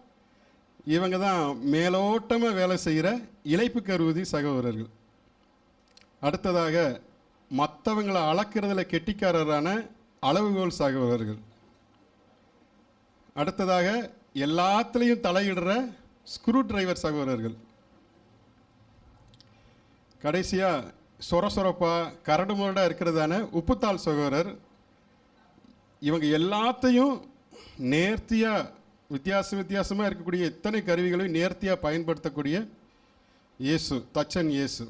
S10: இவங்க தான் மேலோட்டமாக வேலை செய்கிற இளைப்பு கருவி சகோதரர்கள். அடுத்ததாக மற்றவங்களை அளக்கிறதுல கெட்டிக்காரரான அளவுகோல் சகோதரர்கள். அடுத்ததாக எல்லாத்துலேயும் தலையிடுற ஸ்க்ரூ டிரைவர் சகோதரர்கள். கடைசியாக சொரசொரப்பாக கரடு முரடாக இருக்கிறதான உப்புத்தாள் சகோதரர். இவங்க எல்லாத்தையும் நேர்த்தியாக வித்தியாசமாக இருக்கக்கூடிய எத்தனை கருவிகளையும் நேர்த்தியாக பயன்படுத்தக்கூடிய இயேசு, தச்சன் இயேசு.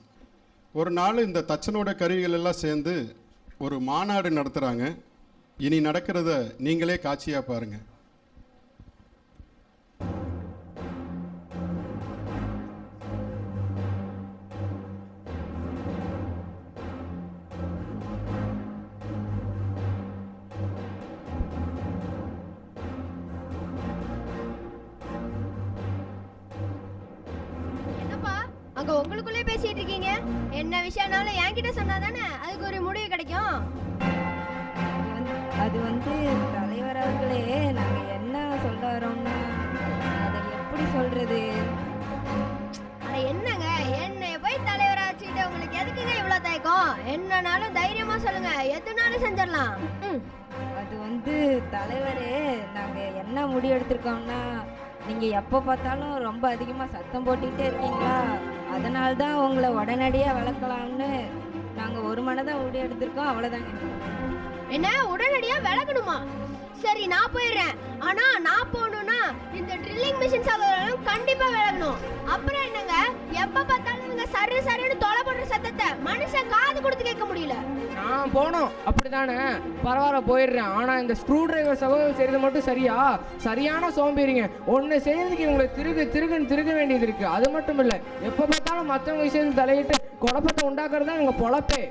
S10: ஒரு நாள் இந்த தச்சனோட கருவிகள் எல்லாம் சேர்ந்து ஒரு மாநாடு நடத்துகிறாங்க. இனி நடக்கிறத நீங்களே காட்சியாக பாருங்கள்.
S11: அங்க உங்களுக்குள்ளே பேசிட்டு இருக்கீங்க. என்ன விஷயம்னாலும் என்கிட்ட சொன்னா தானே அதுக்கு ஒரு முடிவு கிடைக்கும்.
S12: அது தலைவர் அவர்களே, நாங்க என்ன சொல்ல வரோம்னா அதை எப்படி சொல்றது?
S11: அட என்னங்க, என்னைய போய் தலைவரா வச்சுக்கிட்டு உங்களுக்கு எதுக்குங்க இவ்வளவு தயக்கம்? என்னன்னாலும் தைரியமா சொல்லுங்க, எதுனாலும் செஞ்சிடலாம்.
S12: அது தலைவரே, நாங்க என்ன முடிவு எடுத்திருக்கோம்னா, நீங்க எப்போ பார்த்தாலும் ரொம்ப அதிகமாக சத்தம் போட்டுக்கிட்டே இருக்கீங்களா, அதனால தான் உங்களை உடனடியாக விளக்கலாம்னு நாங்கள் ஒரு மனதாக முடிவு எடுத்திருக்கோம். அவ்வளோதாங்க.
S11: என்ன உடனடியாக விளக்கணுமா? சரி, நான் போயிடுறேன். ஆனா நான் போகணும்னா இந்த ட்ரில்லிங் மிஷின் சகோதரர்களும் கண்டிப்பா விளக்கணும். அப்புறம் என்னங்க, எப்ப பார்த்தாலும் இவங்க சரி சரின்னு தொலை பண்ற சத்தத்தை மனுஷன் காது கொடுத்து கேட்க முடியல.
S13: நான் போனோம் அப்படிதானே, பரவாயில்ல போயிடுறேன். ஆனா இந்த ஸ்க்ரூ டிரைவர் சகோதரர் செய்யறது மட்டும் சரியா? சரியான சோம்பேறிங்க. ஒன்னு செய்யறதுக்கு இவங்களை திருக வேண்டியது இருக்கு. அது மட்டும் இல்ல, எப்ப பார்த்தாலும் மற்றவங்க விஷயத்தை தலையிட்டு குழப்பத்தை உண்டாக்குறது தான் இவங்க பொழப்பே.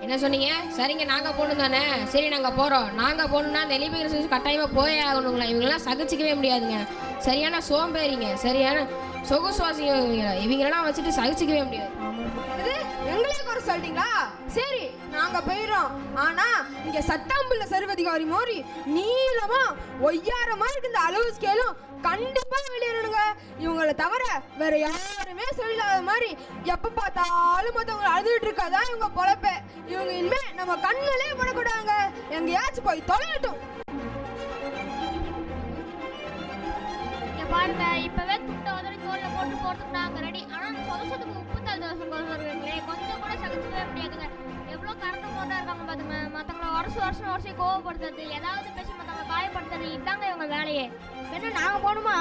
S14: என்ன சொன்னீங்க? சரிங்க, நாங்கள் போகணும் தானே? சரி, நாங்கள் போகிறோம். நாங்கள் போகணுன்னா அந்த எலிபெக்ஸ் கட்டாயமாக போயே ஆகணுங்களா? இவங்கெல்லாம் சகிச்சிக்கவே முடியாதுங்க. சரியான சோம்பேறிங்க, சரியான சொகுசுவாசிங்க. இவங்களெல்லாம் வச்சுட்டு சகிச்சிக்கவே முடியாது.
S15: எங்களே குறை சொல்லிட்டீங்களா? சரி, நாங்க போயிடுறோம். ஆனா இங்க சட்டாம்புள்ள சர்வதிகாரி மாதிரி நீளமா ஒய்யாரமா இருக்கு இந்த அளவு ஸ்கேலும் கண்டிப்பா வெளியேறணுங்க. இவங்களை தவிர வேற யாருமே சொல்லாத மாதிரி எப்ப பார்த்தாலும் மத்தவங்க அழுதுட்டு இருக்காதான் இவங்க பொழப்ப. இவங்க இனிமே நம்ம கண்ணிலே படக்கூடாங்க. எங்கேயாச்சும் போய் தொலையட்டும்.
S16: பாருங்க, இப்பவே துட்ட உதறி தோல்ல போட்டு போறதுக்கு நாங்க ரெடி. ஆனா சொதசத்துக்கு உப்பு தல் தோசை கொஞ்சம் கூட சகிச்சுக்கவே முடியாதுங்க. எவ்வளவு கரண்ட் போட்டா இருக்காங்க பாத்துங்க. மத்தவங்களை வருஷம் கோவப்படுத்துறது, ஏதாவது பேசி மத்தவங்களை காயப்படுத்துறது, இதாங்க இவங்க வேலையே.
S11: என்ன நாங்க போகணுமா?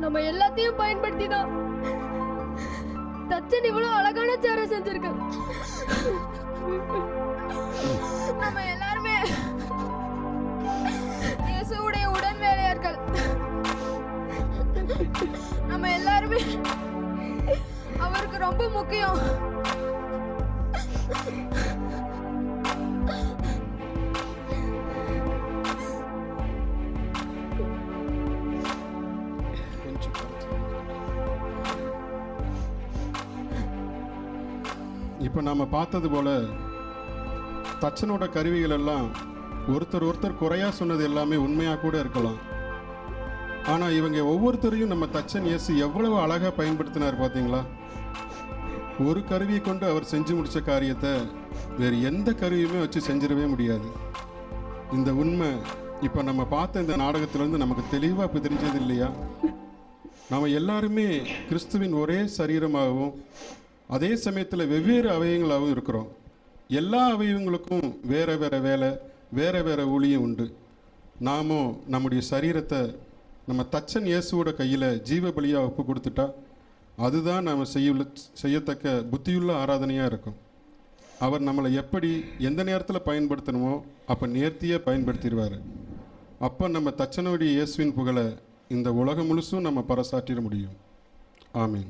S11: நம்ம எல்லாத்தையும் பயன்படுத்தி தான் தச்சன் இவ்வளவு அழகான சேரை செஞ்சிருக்கு. நம்ம எல்லாருமே இயேசுவுடைய உடன் வேலையார்கள். நம்ம எல்லாருமே அவருக்கு ரொம்ப முக்கியம்.
S10: இப்போ நாம் பார்த்தது போல தச்சனோட கருவிகள் எல்லாம் ஒருத்தர் குறையாக சொன்னது எல்லாமே உண்மையாக கூட இருக்கலாம். ஆனால் இவங்க ஒவ்வொருத்தரையும் நம்ம தச்சன் இயேசு எவ்வளவு அழகாக பயன்படுத்தினார் பார்த்தீங்களா? ஒரு கருவியை கொண்டு அவர் செஞ்சு முடித்த காரியத்தை வேறு எந்த கருவியுமே வச்சு செஞ்சிடவே முடியாது. இந்த உண்மை இப்போ நம்ம பார்த்த இந்த நாடகத்திலேருந்து நமக்கு தெளிவாக இப்போ தெரிஞ்சது இல்லையா? நாம் எல்லாருமே கிறிஸ்துவின் ஒரே சரீரமாகவும் அதே சமயத்தில் வெவ்வேறு அவயவங்களாகவும் இருக்கிறோம். எல்லா அவயவங்களுக்கும் வேறு வேறு வேலை, வேறு வேறு ஊழியம் உண்டு. நாமும் நம்முடைய சரீரத்தை நம்ம தச்சன் இயேசுவோட கையில் ஜீவ பலியாக ஒப்பு கொடுத்துட்டா அதுதான் நாம் செய்யத்தக்க புத்தியுள்ள ஆராதனையாக இருக்கும். அவர் நம்மளை எப்படி எந்த நேரத்தில் பயன்படுத்தணுமோ அப்போ நேர்த்தியாக பயன்படுத்திடுவார். அப்போ நம்ம தச்சனுடைய இயேசுவின் புகழை இந்த உலகம் முழுசும் நம்ம பறைசாற்றிட முடியும். ஆமீன்.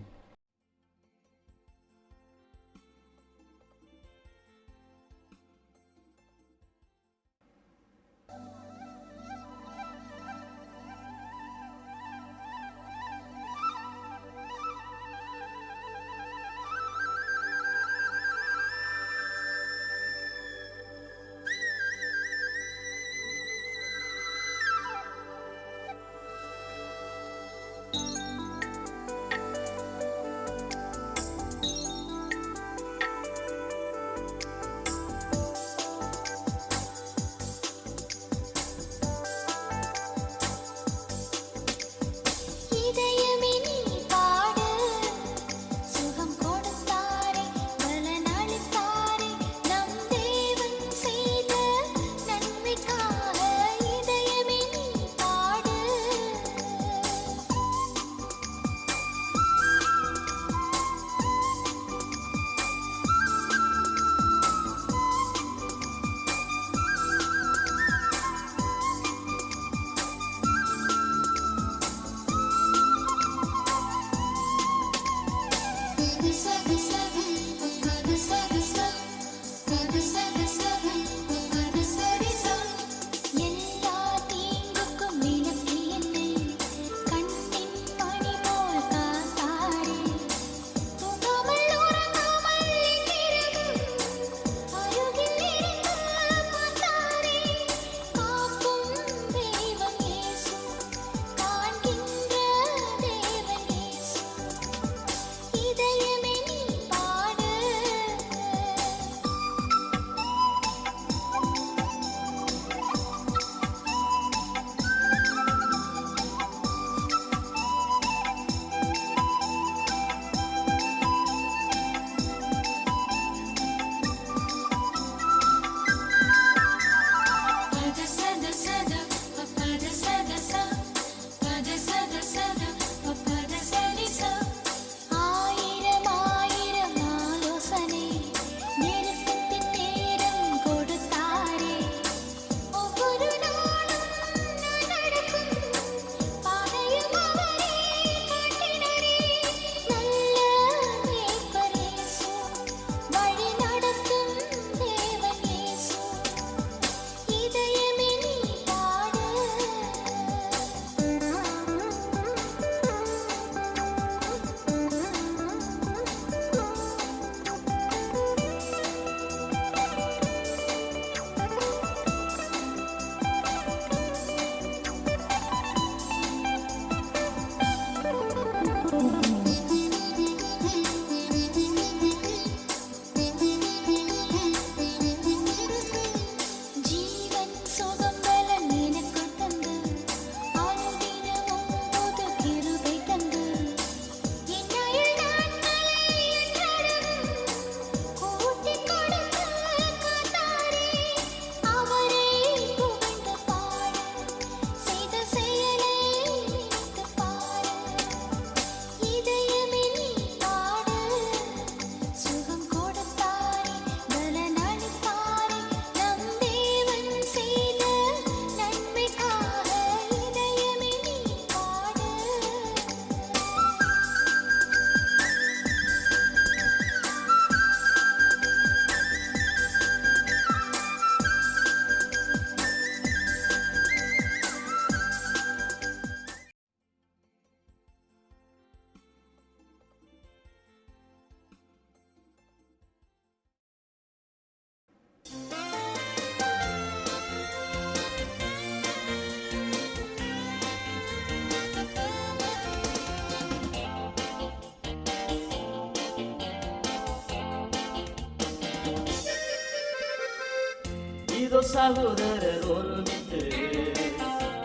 S17: இதோ சகோதரர் ஒருமித்து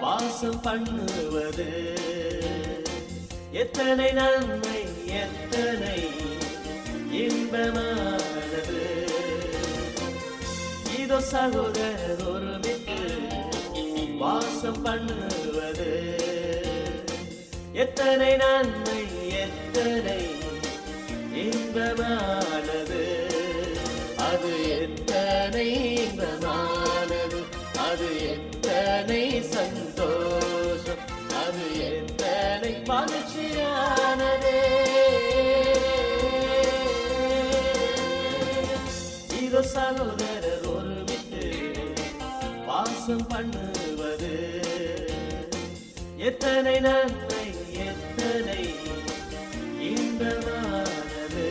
S17: வாசம் பண்ணுவது எத்தனை நன்மை எத்தனை இன்பமானது. இதோ சகோதரர் ஒருமித்து வாசம் பண்ணுவது எத்தனை நன்மை எத்தனை இன்பமானது. அது எத்தனை இன்பமானது, அது எத்தனை சந்தோஷம், அது எத்தனை மகிழ்ச்சியானது. இதோ சகோதரர் ஒருமித்து வாசம் பண்ணுவது எத்தனை நன்மை எத்தனை இன்பமானது.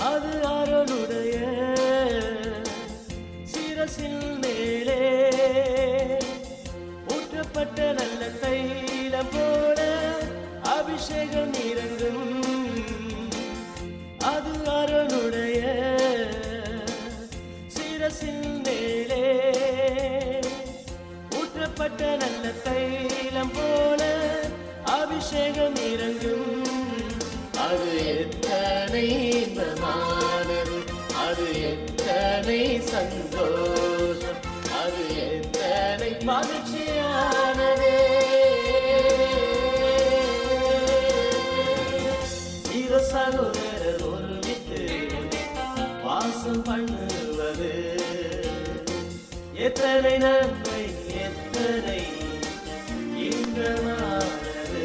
S17: அது அருளுடைய சிரசின் மேலே ஊற்றப்பட்ட நல்ல தைலம் போல அபிஷேகம் இறங்கும். அது அருளுடைய சிரசின் மேலே ஊற்றப்பட்ட நல்ல தைலம் போல அபிஷேகம் இறங்கும். அது எத்தனை இன்பமானது, அது எத்தனை சந்தோஷம், அது எத்தனை மகிழ்ச்சியானது. இதோ சகோதரர் ஒருமித்து வாசம் பண்ணுவது எத்தனை நன்மை எத்தனை இன்பமானது.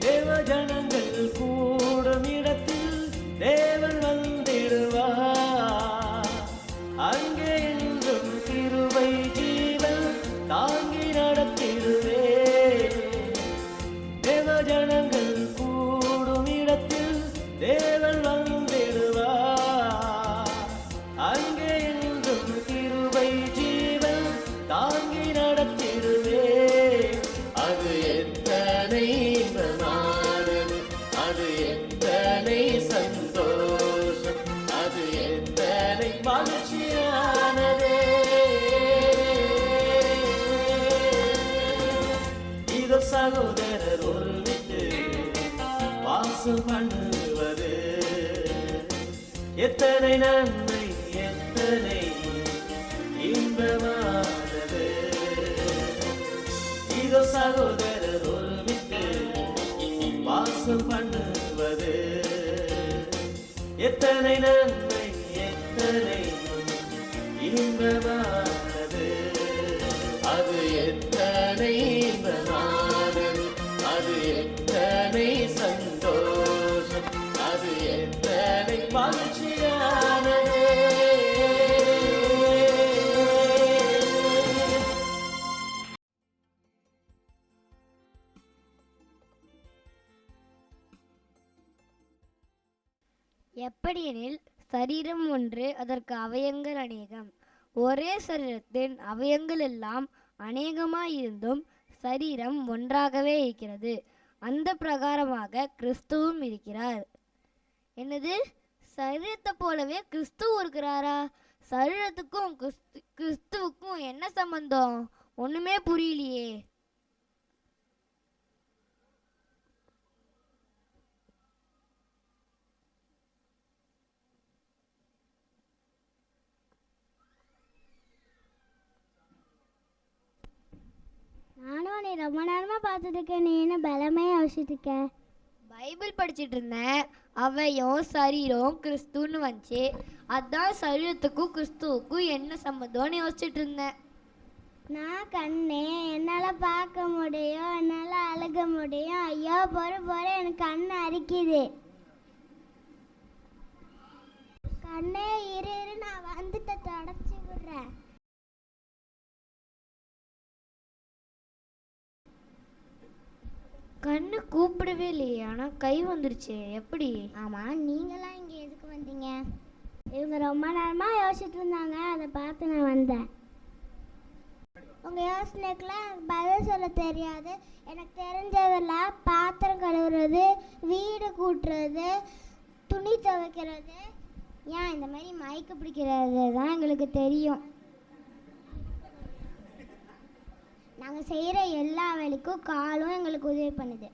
S17: தேவஜனங்கள் கூடும் இடத்தில் தேவன் வந்திடுவார். அங்கே என்றும் கிருபை ஜீவன் தாங்கி நடத்திடுவே. தேவஜனங்கள் கூடும் இடத்தில் தேவன் வந்திடுவார். அங்கே என்றும் கிருபை ஜீவன் தாங்கி நடத்திடுவே. அது எத்தனை இன்பமானது, அது எத்தனை சந்தோஷம், அது எத்தனை மகிழ்ச்சியானது. இதோ சகோதரர் ஒருமித்து வாசம் பண்ணுவது எத்தனை நன்மை எத்தனை இன்பமானது. இதோ சகோதரர் ஒருமித்து வாசம் பண்ணுவது எத்தனை நன்மை எத்தனை இன்பமானது. அது எத்தனை இன்பமானது, அது எத்தனை சந்தோஷம், அது எத்தனை மகிழ்ச்சியானது.
S18: எப்படியெனில் சரீரம் ஒன்று, அதற்கு அவயங்கள் அநேகம். ஒரே சரீரத்தின் அவயங்கள் எல்லாம் அநேகமாயிருந்தும் சரீரம் ஒன்றாகவே இருக்கிறது. அந்த பிரகாரமாக கிறிஸ்துவும் இருக்கிறார். என்னது, சரீரத்தை போலவே கிறிஸ்துவும் இருக்கிறாரா? சரீரத்துக்கும் கிறிஸ்துவுக்கும் என்ன சம்பந்தம்? ஒண்ணுமே புரியலையே.
S16: நானும் நீ ரொம்ப நேரமா பார்த்துட்டு இருக்கேன். நீ என்ன பலமே யோசிச்சுட்டு இருக்க?
S18: பைபிள் படிச்சிட்டு இருந்தேன். அவையும் சரீரம் கிறிஸ்துன்னு வந்துச்சு. அதான் சரீரத்துக்கும் கிறிஸ்துவுக்கும் என்ன சம்மந்தம்னு யோசிச்சுட்டு இருந்தேன்.
S19: நான் கண்ணே, என்னால் பார்க்க முடியும், என்னால் அழுக முடியும். ஐயோ பொறு எனக்கு கண் அரிக்குது. கண்ணே இரு, நான் வந்துட்டு தொடச்சி விடுறேன்.
S18: கண்ணு கூப்பிடவே இல்லையே, ஆனால் கை வந்துருச்சு. எப்படி?
S19: ஆமாம், நீங்களாம் இங்கே எதுக்கு வந்தீங்க? இவங்க ரொம்ப நேரமாக யோசிச்சுட்டு இருந்தாங்க, அதை பார்த்து நான் வந்தேன். உங்கள் யோசனைக்கெலாம் எனக்கு பதில் சொல்ல தெரியாது. எனக்கு தெரிஞ்சதெல்லாம் பாத்திரம் கழுவுறது, வீடு கூட்டுறது, துணி துவைக்கிறது, ஏன் இந்த மாதிரி மயக்க பிடிக்கிறது தான் எங்களுக்கு தெரியும். நாங்கள் செய்கிற எல்லா வேலைக்கும் காலும் எங்களுக்கு உதவி பண்ணுது.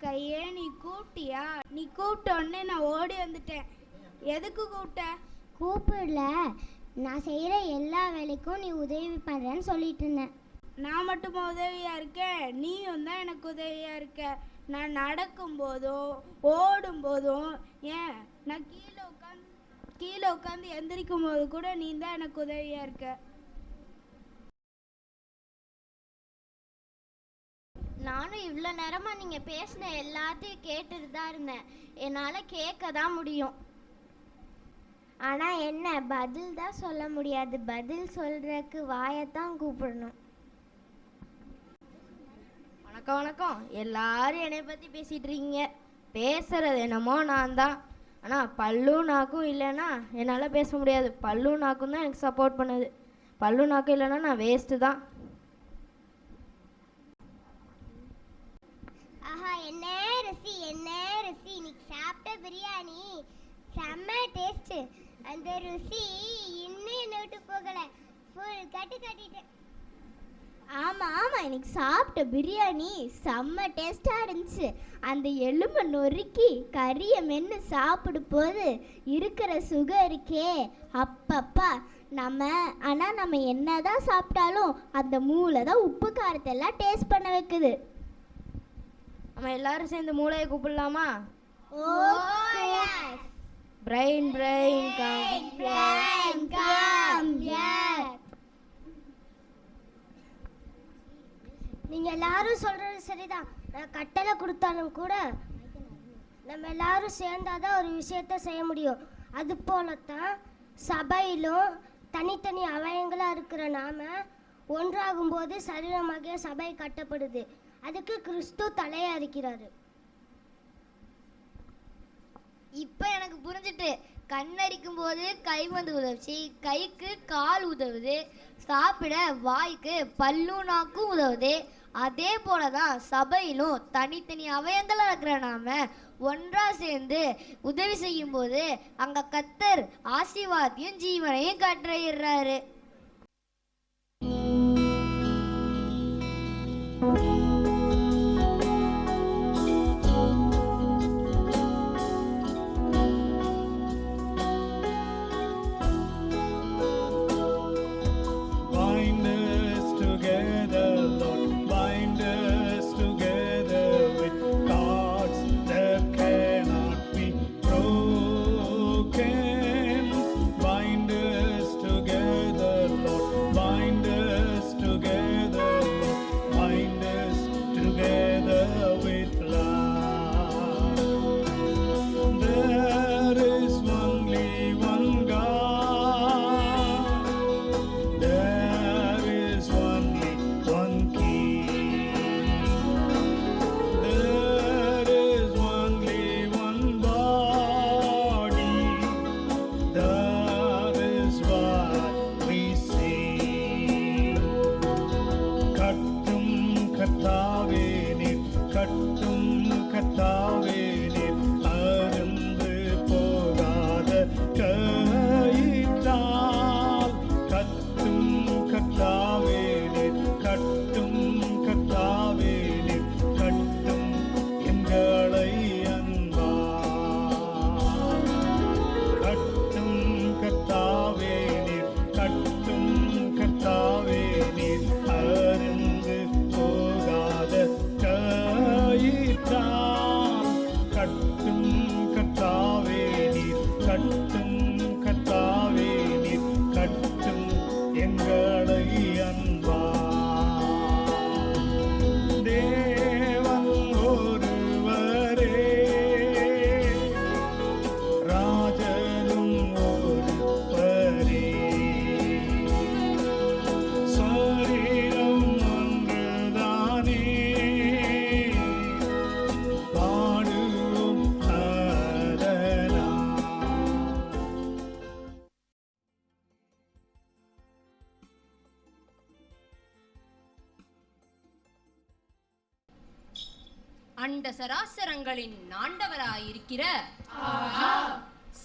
S20: கையே, நீ கூப்பிட்டியா? நீ கூப்பிட்ட உடனே நான் ஓடி வந்துட்டேன். எதுக்கு கூப்பிட்ட?
S19: கூப்பிடல, நான் செய்கிற எல்லா வேலைக்கும் நீ உதவி பண்ணுறேன்னு சொல்லிட்டு இருந்தேன்.
S20: நான் மட்டும் உதவியாக இருக்கேன், நீயும் தான் எனக்கு உதவியாக இருக்க. நான் நடக்கும்போதும் ஓடும்போதும், ஏன் நான் கீழே உட்காந்து எந்திரிக்கும் போது கூட நீ தான் எனக்கு உதவியாக இருக்க.
S19: நானும் இவ்வளோ நேரமாக நீங்கள் பேசின எல்லாத்தையும் கேட்டுட்டு தான் இருந்தேன். என்னால் கேட்க தான் முடியும், ஆனால் என்ன பதில் தான் சொல்ல முடியாது. பதில் சொல்கிறதுக்கு வாயத்தான் கூப்பிடணும்.
S18: வணக்கம் வணக்கம். எல்லாரும் என்னை பற்றி பேசிகிட்டு இருக்கீங்க. பேசுகிறது என்னமோ நான் தான். ஆனால் பல்லும் நாக்கும் இல்லைன்னா என்னால் பேச முடியாது. பல்லும் நாக்கும் தான் எனக்கு சப்போர்ட் பண்ணுது. பல்லும் நாக்கும் இல்லைன்னா நான் வேஸ்ட்டு தான்.
S19: ஆஹா, என்ன ருசி, என்ன ருசி! இன்னைக்கு சாப்பிட்ட பிரியாணி செம்ம டேஸ்ட்டு. அந்த ருசி இன்னும் என்ன விட்டு போகலை. ஃபுல் கட்டிட்டேன். ஆமாம், இன்னைக்கு சாப்பிட்ட பிரியாணி செம்ம டேஸ்ட்டாக இருந்துச்சு. அந்த எலும்பை நொறுக்கி கறியை மென்று சாப்பிடும் போது இருக்கிற சுகம் இருக்கே அப்பப்பா. ஆனால் நம்ம என்ன தான் சாப்பிட்டாலும் அந்த மூளை தான் உப்பு காரத்தை எல்லாம் டேஸ்ட் பண்ண வைக்குது.
S18: நம்ம எல்லாரும் சேர்ந்து மூளையை கூப்பிடலாமா?
S19: Oh,
S18: brain brain come.
S19: நீங்கள் எல்லாரும் சொல்கிறது சரிதான். நான் கட்டளை கொடுத்தாலும் கூட நம்ம எல்லாரும் சேர்ந்தாதான் ஒரு விஷயத்த செய்ய முடியும். அது போலத்தான் சபையிலும் தனித்தனி அவயங்களாக இருக்கிற நாம ஒன்றாகும்போது சரீரமாகிய சபை கட்டப்படுது. அதுக்கு கிறிஸ்து தலையாக இருக்கிறாரு.
S18: இப்போ எனக்கு புரிஞ்சுட்டு. கண்ணரிக்கும் போது கை வந்து உதவுச்சு, கைக்கு கால் உதவுது, சாப்பிட வாய்க்கு பல்லும் நாக்கும் உதவுது. அதே போலதான் சபையிலும் தனித்தனி அவயங்களா இருக்கிற நாம ஒன்றா சேர்ந்து உதவி செய்யும் போது அங்க கர்த்தர் ஆசீர்வாதத்தையும் ஜீவனையும் கட்டளையிடுறாரு.
S21: Bind us together, அண்ட சராசரங்களின் ஆண்டவராயிருக்கிற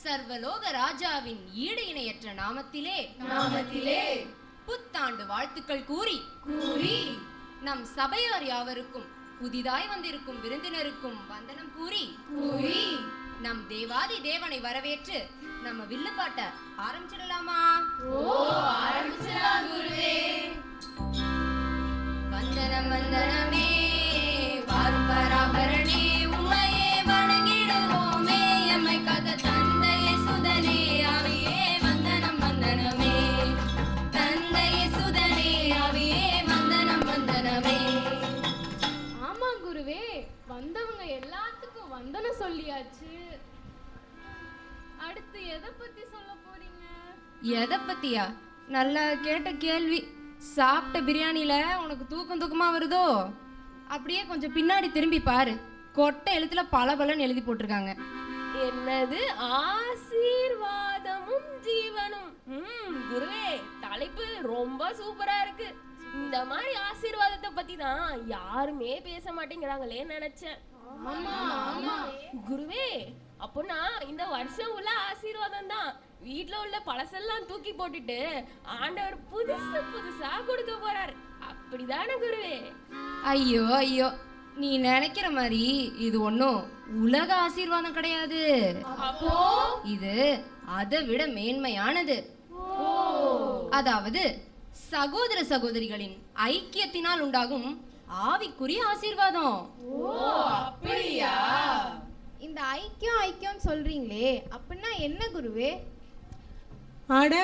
S21: சர்வலோக ராஜாவின் ஈடு இணையற்ற நாமத்திலே புத்தாண்டு வாழ்த்துக்கள் கூறி நம் சபையார் யாவருக்கும் புதிதாய் வந்திருக்கும் விருந்தினருக்கும் வந்தனம் கூறி நம் தேவாதி தேவனை வரவேற்று நம்ம வில்லுப்பாட்ட ஆரம்பிச்சிடலாமா? ஆரம்பிச்சிடலாம் குருவே. வந்தனம் வந்தனமே வாரும் பராபரணே, உம்மையே வணங்கிடுவோமே, எம்மை காத்த தந்தையே சுதனே ஆவியே வந்தனம் வந்தனமே, தந்தையே சுதனே ஆவியே வந்தனம் வந்தனமே.
S22: ஆமா குருவே, வந்தவங்க எல்லாத்துக்கும் வந்தனம் சொல்லியாச்சு. அடுத்து எதை பத்தி சொல்ல போறீங்க?
S21: எதை பத்தியா? நல்லா கேட்ட கேள்வி. சாப்பிட்ட பிரியாணியில உனக்கு தூக்கமா வருதோ? அப்படியே கொஞ்சம் பின்னாடி திரும்பி பாரு, கொட்டை எழுத்துல பலபலன்னு எழுதி போட்டிருக்காங்க.
S22: என்னது? ஆசீர்வாதமும் ஜீவனும். குருவே, தலைப்பு ரொம்ப சூப்பரா இருக்கு. இந்த மாதிரி ஆசீர்வாதத்தை பத்தி தான் யாருமே பேச மாட்டேங்கிறாங்களே நினைச்சேன். குருவே, அப்போனா இந்த வருஷம் உள்ள ஆசீர்வாதம் தான் வீட்டுல உள்ள பழசெல்லாம் தூக்கி போட்டுட்டு ஆண்டவர் புதுசா கொடுக்க போறாரு, அப்படிதானே குருவே?
S21: ஐயோ ஐயோ, நீ நினைக்கிற மாதிரி இது ஒன்றும் உலக ஆசீர்வாதம் கிடையாது. இது அதை விட மேன்மையானது. அதாவது சகோதர சகோதரிகளின் ஐக்கியத்தினால் உண்டாகும் ஆவிக்குரிய ஆசீர்வாதம்.
S22: அப்படியா?
S23: இந்த ஐக்கியம் சொல்றீங்களே, அப்படின்னா என்ன குருவே?
S24: அட,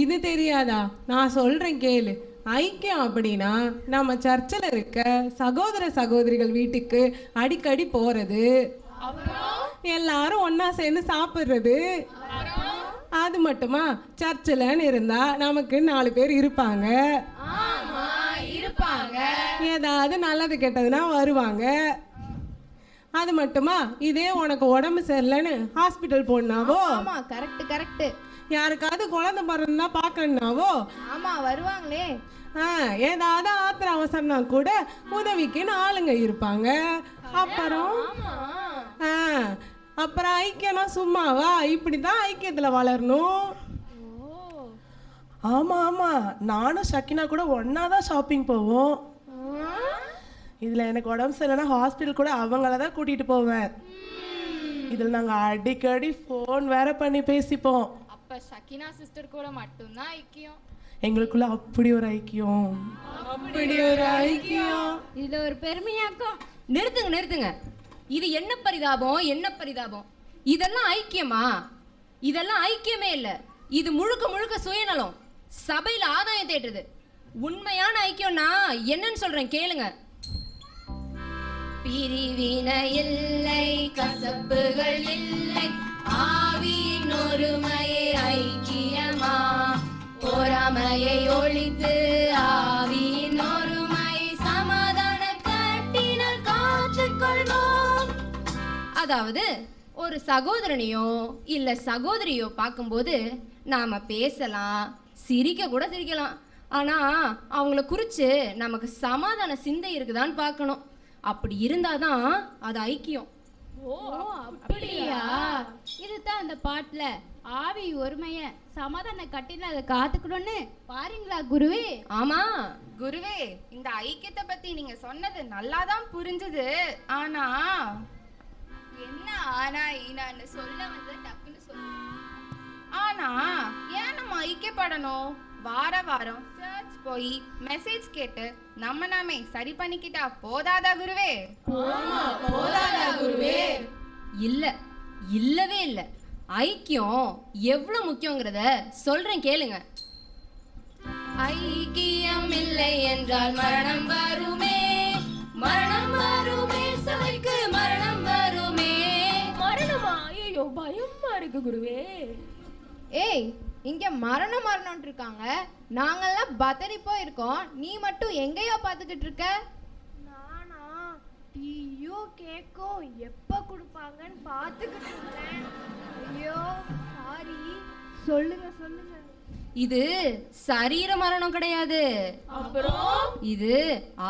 S24: இது தெரியாதா? நான் சொல்றேன் கேளு. ஐக்கியம் அப்படின்னா நம்ம சர்ச்சில் இருக்க சகோதர சகோதரிகள் வீட்டுக்கு அடிக்கடி போறது, எல்லாரும் ஒன்னா சேர்ந்து சாப்பிடுறது. அது மட்டுமா, சர்ச்சில்னு இருந்தா நமக்கு 4 பேர் இருப்பாங்க, ஏதாவது நல்லது கெட்டதுன்னா வருவாங்க. அது மட்டுமா, இதே உனக்கு உடம்பு சரியில்லைன்னு ஹாஸ்பிட்டல் போனாவோ,
S23: கரெக்ட்,
S24: யாருக்காவது குழந்தை பிறந்தா பார்க்கணுன்னாவோ
S23: வருவாங்களே.
S24: ஏதாவது ஆத்திர அவசரம்னா கூட உதவிக்கு ஆளுங்க இருப்பாங்க. அப்புறம் ஐக்கியம்னா சும்மாவா? இப்படிதான் ஐக்கியத்துல வளரணும்.
S25: ஆமா, நானும் ஷக்கினா கூட ஒன்னாதான் ஷாப்பிங் போவோம். இதுல எனக்கு உடம்பு சரியில்லைன்னா ஹாஸ்பிட்டல் கூட அவங்கள தான் கூட்டிட்டு போவேன். இதுல நாங்க அடிக்கடி ஃபோன் வேற பண்ணி பேசிப்போம்.
S22: அப்ப ஷக்கினா சிஸ்டர் கூட மட்டும்தான் ஐக்கியம்.
S25: எங்களுக்குள்ள அப்படி ஒரு ஐக்கியம்.
S22: இதுல ஒரு பெருமையாக்கும்.
S21: நிறுத்துங்க. இது என்ன பரிதாபம். இதெல்லாம் ஐக்கியமா? இதெல்லாம் ஐக்கியமே இல்ல. இது முழுக்க சுயநலம், சபையில ஆதாயம் தேடுறது. உண்மையான ஐக்கியம்னா என்னன்னு சொல்றேன் கேளுங்க. பிரிவினை இல்லை, கசப்புகள் இல்லை, ஆவியின் ஒருமையே ஐக்கியமா, பொறாமையை ஒழித்து ஆவியின் ஒருமை சமாதான கட்டினால் காற்றுக்கொள்வோம். அதாவது ஒரு சகோதரனையோ இல்ல சகோதரியோ பார்க்கும்போது நாம பேசலாம், சிரிக்கலாம். ஆனா அவங்கள குறிச்சு நமக்கு சமாதான சிந்தை இருக்குதான்னு பார்க்கணும். அப்படி இருந்தாதான் அது ஐக்கியம்.
S22: அப்படியா? இதுதான் அந்த பாட்டுல ஆவி ஒருமைய சமாதான கட்டில அதை காத்துக்கணும்னு பாருங்களா குருவே?
S21: ஆமா
S22: குருவே, இந்த ஐக்கியத்தை பத்தி நீங்க சொன்னது நல்லாதான் புரிஞ்சுது. ஆனா என்ன ஈனான்னு சொல்ல வந்து டக்குன்னு சொல்லு. ஆனா ஏன் நம்ம ஐக்கியப்படணும்? வாரம் சர்ச் போய் மெசேஜ் கேட்டு நாமே சரி பண்ணிக்கிட்டா போதாதா குருவே?
S21: இல்லவே இல்ல. ஐக்கியம் எவ்வளவு முக்கியங்கிறத சொல்றேன் கேளுங்க. ஐக்கியம் இல்லை என்றால் மரணம் வருமே, சபைக்கு மரணம் வருமே.
S22: மரணமா? ஐயோ, பயமா இருக்கு குருவே.
S23: ஏய், இங்க மரணம் இருக்காங்க, நாங்கெல்லாம் பதறி போயிருக்கோம், நீ மட்டும் எங்கேயோ பார்த்துக்கிட்டு இருக்க?
S11: நானா டீயோ கேக்கோ எப்ப கொடுப்பாங்கன்னு பார்த்துக்கிட்டு இருந்தேன். ஐயோ சாரி, சொல்லுங்க.
S21: இது சரீர மரணம் கிடையாது, இது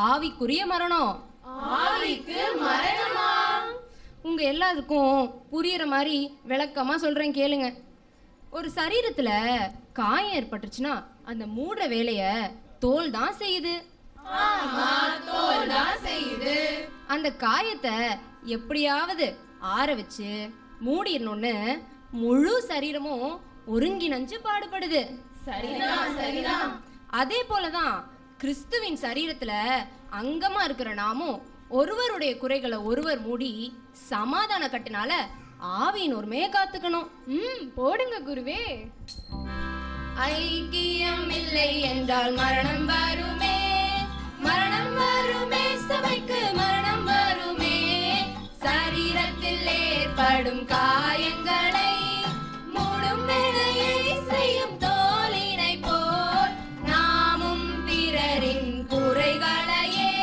S21: ஆவிக்குரிய மரணம். ஆவிக்கு மரணமா? உங்க எல்லாருக்கும் புரியுற மாதிரி விளக்கமா சொல்றேன் கேளுங்க. ஒரு சரீரத்துல காயம் ஏற்பட்டுச்சுன்னா அந்த மூடுற வேலைய தோல் தான் செய்யுது.
S22: ஆமா, தோல் தான் செய்யுது.
S21: அந்த காயத்தை எப்படியாவது ஆற வச்சு மூடிடணும்னு முழு சரீரமும் ஒருங்கிணைஞ்சு பாடுபடுது.
S22: சரிதான், சரிதான்.
S21: அதே போலதான் கிறிஸ்துவின் சரீரத்துல அங்கமா இருக்கிற நாமும் ஒருவருடைய குறைகளை ஒருவர் மூடி சமாதான கட்டினால ஆவியின் ஒருமையை காத்துக்கணும்.
S23: போடுங்க குருவே.
S21: ஐக்கியம் இல்லை என்றால் மரணம் வருமே, மரணம் வருமே, சபைக்கு மரணம் வருமே. சரீரத்தில் ஏற்படும் காயங்களை மூடும் வேலையை செய்யும் தோலினை போல் நாமும் பிறரின் குறைகளையே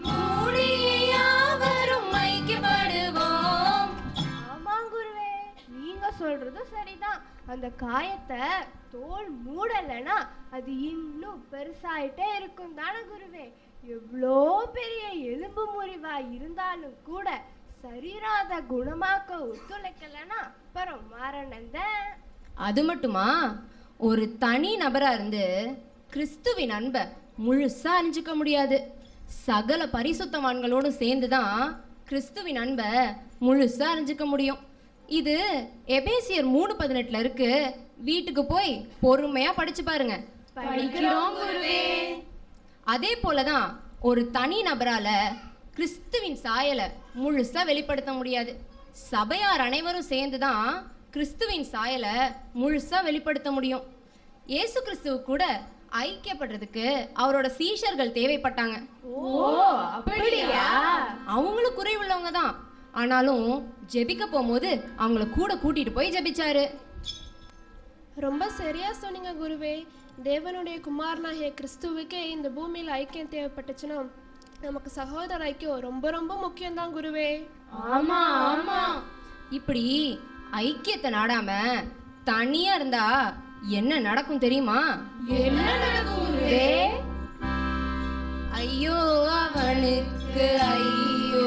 S21: மூடிய யாவரும் ஐக்கியப்படுவோம்.
S23: ஆமா குருவே, நீங்க சொல்றது சரிதான். அந்த காயத்தை தோல் மூடலைன்னா அது இன்னும் பெருசாயிட்டே இருக்கும் தானே குருவே. எவ்வளோ பெரிய எலும்பு முறிவா இருந்தாலும் கூட சரீரம் அதை குணமாக்க ஒத்துழைக்கலன்னா அப்புறம் மரணம்தான்.
S21: அது மட்டுமா, ஒரு தனி நபரா இருந்து கிறிஸ்துவின் அன்பை முழுசா அறிஞ்சிக்க முடியாது. சகல பரிசுத்தவான்களோடு சேர்ந்துதான் கிறிஸ்துவின் அன்பை முழுசா அறிஞ்சிக்க முடியும். இது எபேசியர் 3:18 இருக்கு. வீட்டுக்கு போய் பொறுமையா படிச்சு பாருங்க.
S22: படிக்கிறோம் குருவே.
S21: அதே போலதான் ஒரு தனி நபரால கிறிஸ்துவின் சாயலை முழுசா வெளிப்படுத்த முடியாது. சபையார் அனைவரும் சேர்ந்துதான் கிறிஸ்துவின் சாயலை முழுசா வெளிப்படுத்த முடியும். இயேசு கிறிஸ்துவ கூட ஐக்கியப்படுறதுக்கு அவரோட சீஷர்கள் தேவைப்பட்டாங்க.
S22: ஓ, அப்படியா?
S21: அவங்களும் குறைவுள்ளவங்க தான். ஆனாலும் ஜெபிக்க போகும்போது அவங்கள கூட கூட்டிட்டு போய் ஜெபிச்சாரு.
S23: ரொம்ப சரியா சொன்னீங்க குருவே. தேவனுடைய குமாரனாகிய கிறிஸ்துவுக்கே இந்த பூமியில் ஐக்கியம் தேவைப்பட்டுச்சுன்னா நமக்கு சகோதர ஐக்கியம் ரொம்ப ரொம்ப முக்கியம்தான் குருவே.
S21: ஆமா ஆமா. இப்படி ஐக்கியத்தை நாடாம தனியா இருந்தா என்ன நடக்கும் தெரியுமா?
S22: என்ன நடக்கும் குருவே?
S21: ஐயோ அவனுக்கு ஐயோ,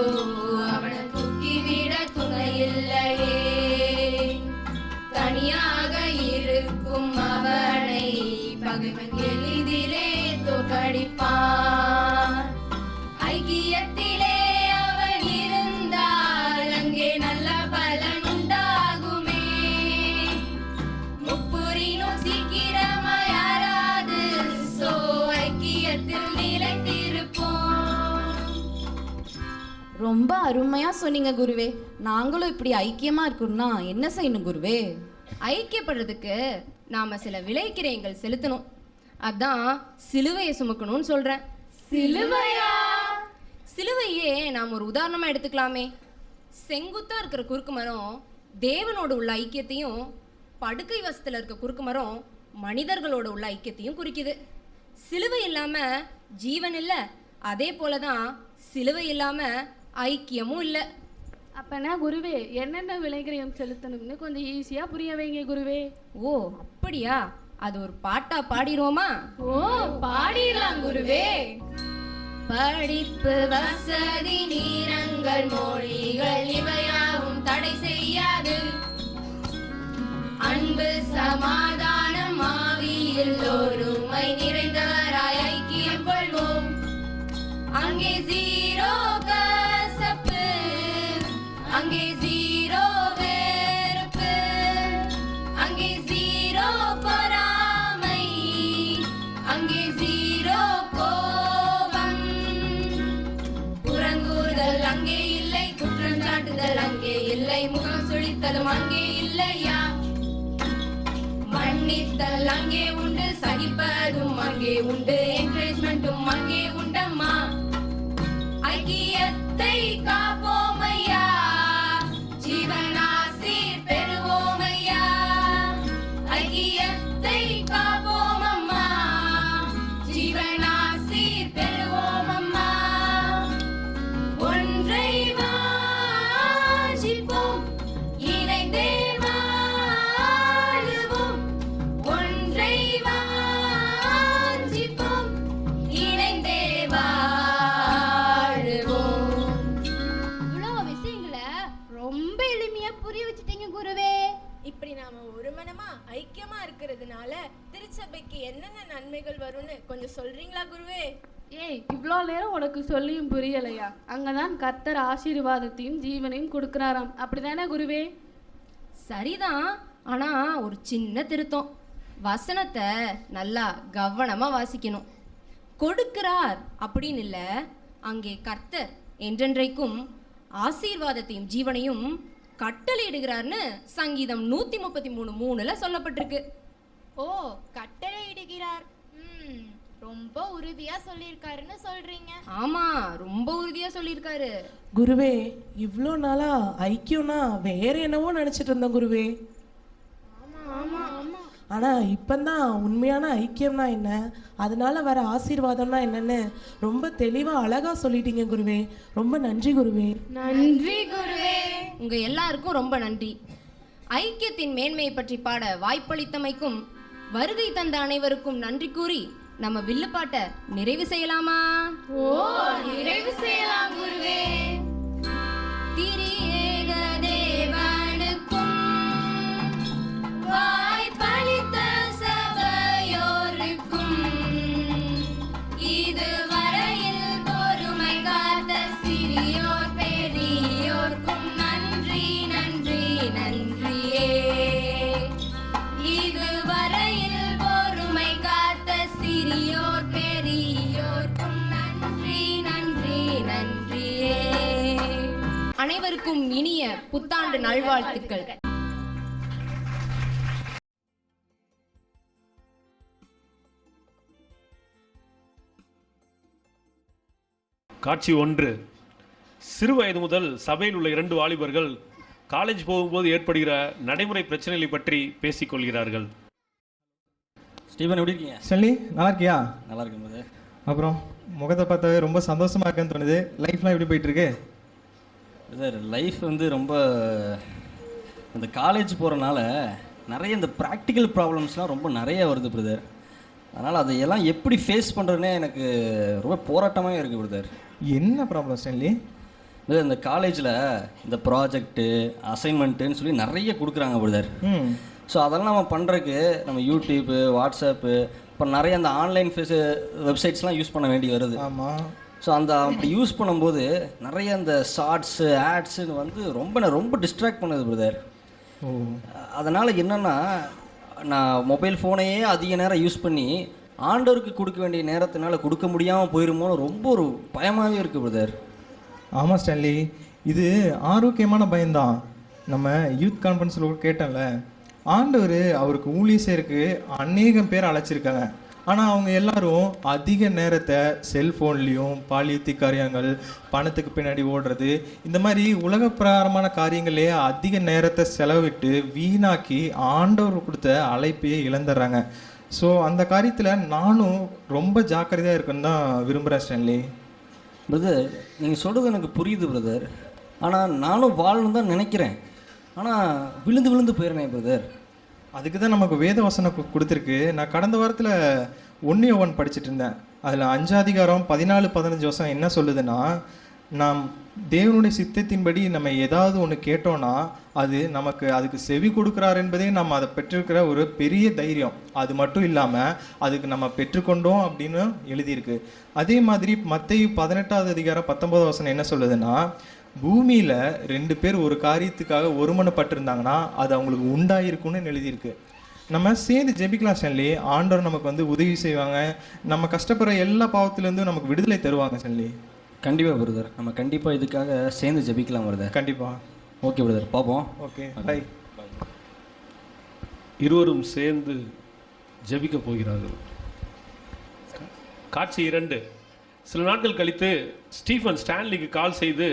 S21: அவனை தூக்கிவிட துணை இல்லையே. தனியாக இருக்கும் அவனை பகைவன் எளிதிலே தோற்கடிப்பான். ஐக்கியத்திலே அவன் இருந்தால் அங்கே நல்ல பலன் உண்டாகுமே. முப்புரினும் சீக்கிரமாய் யாராது சோ ஐக்கியத்தில் நிலைத்திருப்போம்.
S1: ரொம்ப அருமையா சொன்னீங்க குருவே. நாங்களும் இப்படி ஐக்கியமா இருக்கணும்னா என்ன செய்யணும் குருவே?
S21: ஐக்கியப்படுறதுக்கு நாம சில விலைக்கிரயங்கள் செலுத்தணும். அதான் சிலுவையை சுமக்கணும்னு சொல்றேன்.
S22: சிலுவையா?
S21: சிலுவையே நாம் ஒரு உதாரணமா எடுத்துக்கலாமே. செங்குத்தா இருக்கிற குறுக்கு மரம் தேவனோடு உள்ள ஐக்கியத்தையும், படுக்கை வசத்துல இருக்க குறுக்கு மரம் மனிதர்களோட உள்ள ஐக்கியத்தையும் குறிக்குது. சிலுவை இல்லாம ஜீவன் இல்லை, அதே போலதான் சிலுவை இல்லாம ஐக்கியமும் இல்லை.
S23: அப்பனா குருவே, என்னென்ன விலைக்கிரயம் செலுத்தணும்னு கொஞ்சம் ஈஸியா புரிய வைங்க குருவே.
S21: ஓ அப்படியா? அது ஒரு பாட்டா பாடிடுவோமா?
S23: ஓ, பாடிடலாம் குருவே.
S21: படிப்பு, வசதி, நீரங்கள், மொழிகள் இவையாவும் தடை செய்யாது. அன்பு, சமாதானம், ஆவியில் ஒருமை நிறைந்தவராய் ஐக்கியம் கொள்வோம். அங்கே ஜீரோ கசப்பு, அங்கே ஜீரோ வெறுப்பு, அங்கே ஜீரோ பொறாமை, அங்கே ஜீரோ கோபம். புறங்கூறுதல் அங்கே இல்லை, குற்றஞ்சாட்டுதல் அங்கே இல்லை, முகம் சுழித்தலும் அங்கே இல்லையா. மன்னித்தல் அங்கே உண்டு, சகிப்பதும் அங்கே உண்டு, என்கரேஜ்மெண்ட்டும் அங்கே உண்டம்மா. ஐக்கியத்தை காப்போம் ஐயா, ஜீவனாசீர் பெறுவோம் ஐயா. ஐக்கியத்தை காப்போம் அம்மா, ஜீவனாசீர் பெறுவோம் அம்மா. ஒன்றை வாஞ்சிப்போம், இணைந்தே வாழுவோம். ஒன்றை வாஞ்சிப்போம், இணைந்தே வாழுவோம்.
S2: குருவே.
S3: இப்படி நாம ஒரு மனமா ஐக்கியமா இருக்கிறதுனால திருச்சபைக்கு என்னென்ன நன்மைகள் வரும்னு கொஞ்சம் சொல்றீங்களா குருவே?
S2: ஏய், இவ்வளோ நேரம் உனக்கு சொல்லியும் புரியலையா? அங்கதான் கர்த்தர் ஆசீர்வாதத்தையும் ஜீவனையும் கொடுக்கிறாராம். அப்படிதானே குருவே?
S1: சரிதான், ஆனா ஒரு சின்ன திருத்தம். வசனத்தை நல்லா கவனமா வாசிக்கணும். கொடுக்கிறார் அப்படின்னு இல்ல, அங்கே கர்த்தர் என்றென்றைக்கும் ஆசீர்வாதத்தையும் ஜீவனையும் கட்டளையிடுகிறார்னு சங்கீதம் 133:3 சொல்லப்பட்டிருக்கு.
S2: ஓ, கட்டளையிடுகிறார். ரொம்ப உறுதியா சொல்லியிருக்காருன்னு சொல்றீங்க.
S1: ஆமா, ரொம்ப உறுதியா சொல்லியிருக்காரு.
S25: குருவே, இவ்வளோ நாளா ஐக்கியம்னா வேற என்னவோ நினைச்சிட்டு இருந்தோம் குருவே. ஆனா இப்பந்தான் உண்மையான ஐக்கியம்னா என்ன, அதனால வர ஆசீர்வாதம்னா என்னன்னு ரொம்ப தெளிவா அழகா சொல்லிட்டீங்க குருவே. ரொம்ப நன்றி குருவே.
S2: நன்றி குருவே.
S1: உங்க எல்லாருக்கும் ரொம்ப நன்றி. ஐக்கியத்தின் மேன்மையை பற்றி பாட வாய்ப்பளித்தமைக்கும் வருகை தந்த அனைவருக்கும் நன்றி கூறி நம்ம வில்லுப்பாட்டை நிறைவு செய்யலாமா?
S2: ஓ, நிறைவு செய்யலாம் குருவே.
S1: திரியேக தேவனுக்கும் வாய்ப்பளித்த சபையோருக்கும் இதுவரையில் பொறுமை காத்த சிறியோர் பெரியோர்க்கும் நன்றி நன்றி நன்றியே. இதுவரையில் பொறுமை காத்த சிறியோர் பெரியோர்க்கும் நன்றி நன்றி நன்றியே. அனைவருக்கும் இனிய புத்தாண்டு நல்வாழ்த்துக்கள்.
S4: காட்சி 1. சிறு வயது முதல் சபையில் உள்ள 2 வாலிபர்கள் காலேஜ் போகும்போது ஏற்படுகிற நடைமுறை பிரச்சனைகளை பற்றி பேசிக்கொள்கிறார்கள்.
S5: ஸ்டீவன், எப்படி இருக்கீங்க?
S8: ஸ்டென்லி, நல்லா இருக்கியா?
S5: நல்லா இருக்கும் போது.
S8: அப்புறம் முகத்தை பார்த்தாவே ரொம்ப சந்தோஷமா இருக்குன்னு தோணுது. லைஃப்லாம் எப்படி போயிட்டு இருக்கு?
S5: சார், லைஃப் வந்து ரொம்ப இந்த காலேஜ் போகிறனால நிறைய இந்த ப்ராக்டிக்கல் ப்ராப்ளம்ஸ்லாம் ரொம்ப நிறைய வருது பிரதர். அதனால் அதையெல்லாம் எப்படி ஃபேஸ் பண்ணுறதுனே எனக்கு ரொம்ப போராட்டமாகவே இருக்குது பிரதர்.
S8: என்ன ப்ராப்ளம் ஸ்டென்லி?
S5: இந்த காலேஜில் இந்த ப்ராஜெக்ட்டு அசைன்மெண்ட்டுன்னு சொல்லி நிறைய கொடுக்குறாங்க பிரதர். ஸோ அதெல்லாம் நம்ம பண்ணுறதுக்கு நம்ம யூடியூப்பு, வாட்ஸ்அப்பு, இப்போ நிறைய அந்த ஆன்லைன் வெப்சைட்ஸ்லாம் யூஸ் பண்ண வேண்டி வருது.
S8: ஆமாம்.
S5: ஸோ அந்த அப்படி யூஸ் பண்ணும்போது நிறைய அந்த ஷார்ட்ஸு ஆட்ஸுன்னு வந்து ரொம்ப டிஸ்ட்ராக்ட் பண்ணுது பிரதர். அதனால் என்னென்னா, நான் மொபைல் ஃபோனையே அதிக நேரம் யூஸ் பண்ணி ஆண்டவருக்கு கொடுக்க வேண்டிய நேரத்தினால கொடுக்க முடியாமல் போயிருமோன்னு ரொம்ப ஒரு பயமாகவே இருக்குது பிரதர்.
S8: ஆமாம் ஸ்டென்லி, இது ஆரோக்கியமான பயம்தான். நம்ம யூத் கான்ஃபரன்ஸில் கேட்டோம்ல, ஆண்டவர் அவருக்கு ஊழிய செய்யறதுக்கு அநேகம் பேர் அழைச்சிருக்காங்க. ஆனால் அவங்க எல்லாரும் அதிக நேரத்தை செல்ஃபோன்லேயும் பாலியத்தி காரியங்கள், பணத்துக்கு பின்னாடி ஓடுறது, இந்த மாதிரி உலக பிரகாரமான காரியங்களே அதிக நேரத்தை செலவிட்டு வீணாக்கி ஆண்டவர் கொடுத்த அழைப்பையே இழந்துடுறாங்க. ஸோ அந்த காரியத்தில் நானும் ரொம்ப ஜாக்கிரதையாக இருக்குன்னு தான் விரும்புகிறேன் ஸ்டென்லி.
S5: பிரதர், நீங்கள் சொல்கிறது எனக்கு புரியுது பிரதர். ஆனால் நானும் வாழணும் தான் நினைக்கிறேன். ஆனால் விழுந்து போயிடுறேன் பிரதர்.
S8: அதுக்கு தான் நமக்கு வேத வசனம் கொடுத்துருக்கு. நான் கடந்த வாரத்தில் 1 யோவான் படிச்சுட்டு இருந்தேன். அதில் 5 அதிகாரம் 14-15 வருஷம் என்ன சொல்லுதுன்னா, நாம் தேவனுடைய சித்தத்தின்படி நம்ம ஏதாவது ஒன்று கேட்டோன்னா அது நமக்கு அதுக்கு செவி கொடுக்குறார் என்பதே நம்ம அதை பெற்றிருக்கிற ஒரு பெரிய தைரியம். அது மட்டும் இல்லாமல் அதுக்கு நம்ம பெற்றுக்கொண்டோம் அப்படின்னு எழுதியிருக்கு. அதே மாதிரி மத்தேயு 18 அதிகாரம் 19 வசனம் என்ன சொல்லுதுன்னா, பூமியில் 2 பேர் ஒரு காரியத்துக்காக ஒருமனப்பட்டிருந்தாங்கன்னா அது அவங்களுக்கு உண்டாயிருக்குன்னு எழுதியிருக்கு. நம்ம சேர்ந்து ஜெபிக்கலாம் ஸ்டென்லி. ஆண்டவர் நமக்கு வந்து உதவி செய்வாங்க. நம்ம கஷ்டப்படுற எல்லா பாவத்திலேருந்தும் நமக்கு விடுதலை தருவாங்க ஸ்டென்லி.
S5: கண்டிப்பாக பிரதர், நம்ம கண்டிப்பாக இதுக்காக சேர்ந்து ஜெபிக்கலாம் பிரதர்.
S8: கண்டிப்பாக.
S5: ஓகே பிரதர், பார்ப்போம்.
S8: Okay, bye.
S4: இருவரும் சேர்ந்து ஜெபிக்க போகிறார்கள். காட்சி 2. சில நாட்கள் கழித்து ஸ்டீஃபன் ஸ்டான்லிக்கு கால் செய்து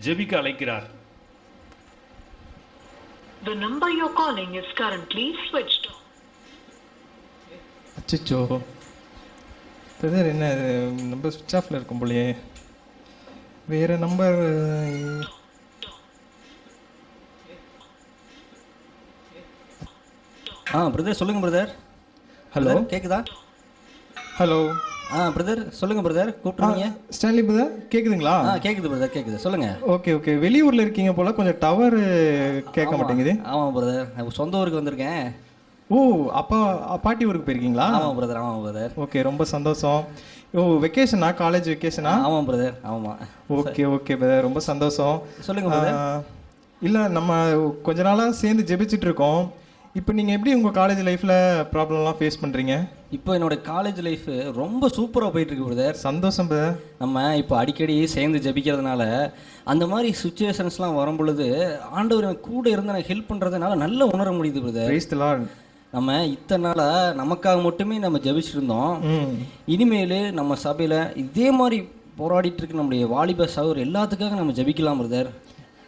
S4: ஜெபிக்க அழைக்கிறார்.
S26: The number you're calling is currently switched off.
S8: அச்சோ பிரதர், என்ன நம்பர் ஸ்விட்ச் ஆஃப்ல இருக்கும் போலயே. வேற நம்பர்.
S5: பிரதர் சொல்லுங்க பிரதர்.
S8: ஹலோ,
S5: கேக்குதா?
S8: ஹலோ.
S5: பிரதர் சொல்லுங்க பிரதர், கூப்பிட்டுருங்க.
S8: ஸ்டான்லி பிரதர் கேக்குதுங்களா?
S5: கேக்குது பிரதர், கேக்குது, சொல்லுங்க.
S8: ஓகே ஓகே, வெளியூர்ல இருக்கீங்க போல, கொஞ்சம் டவர் கேட்க மாட்டேங்குது.
S5: ஆமாம் பிரதர், நான் சொந்த ஊருக்கு வந்திருக்கேன்.
S8: ஓ, அப்பா பாட்டி ஊருக்கு போயிருக்கீங்களா?
S5: ஆமாம் பிரதர், ஆமாம் பிரதர்.
S8: ஓகே, ரொம்ப சந்தோஷம். ஓ, வெக்கேஷனா, காலேஜ் வெக்கேஷனா?
S5: ஆமாம் பிரதர், ஆமாம்.
S8: ஓகே ஓகே பிரதர், ரொம்ப சந்தோஷம்.
S5: சொல்லுங்க பிரதர்.
S8: இல்லை, நம்ம கொஞ்ச நாளாக சேர்ந்து ஜெபிச்சுட்டு இருக்கோம். இப்போ நீங்கள் எப்படி உங்கள் காலேஜ் லைஃப்பில் ப்ராப்ளம்லாம் ஃபேஸ் பண்ணுறீங்க?
S5: இப்போ என்னோட காலேஜ் லைஃப் ரொம்ப சூப்பராக போயிட்டுருக்கு பிரதர்.
S8: சந்தோஷம் பிரதர்.
S5: நம்ம இப்போ அடிக்கடி சேர்ந்து ஜெபிக்கிறதுனால அந்த மாதிரி சுச்சுவேஷன்ஸ்லாம் வரும் பொழுது ஆண்டவர் கூட இருந்து எனக்கு ஹெல்ப் பண்ணுறதுனால நல்லா உணர முடியுது பிரதர். நம்ம இத்தனை நாளாக நமக்காக மட்டுமே நம்ம ஜெபிச்சுட்டு இருந்தோம். இனிமேல் நம்ம சபையில் இதே மாதிரி போராடிட்டு இருக்கு நம்முடைய வாலிப சகோதரர் எல்லாத்துக்காக நம்ம ஜெபிக்கலாம் பிரதர்.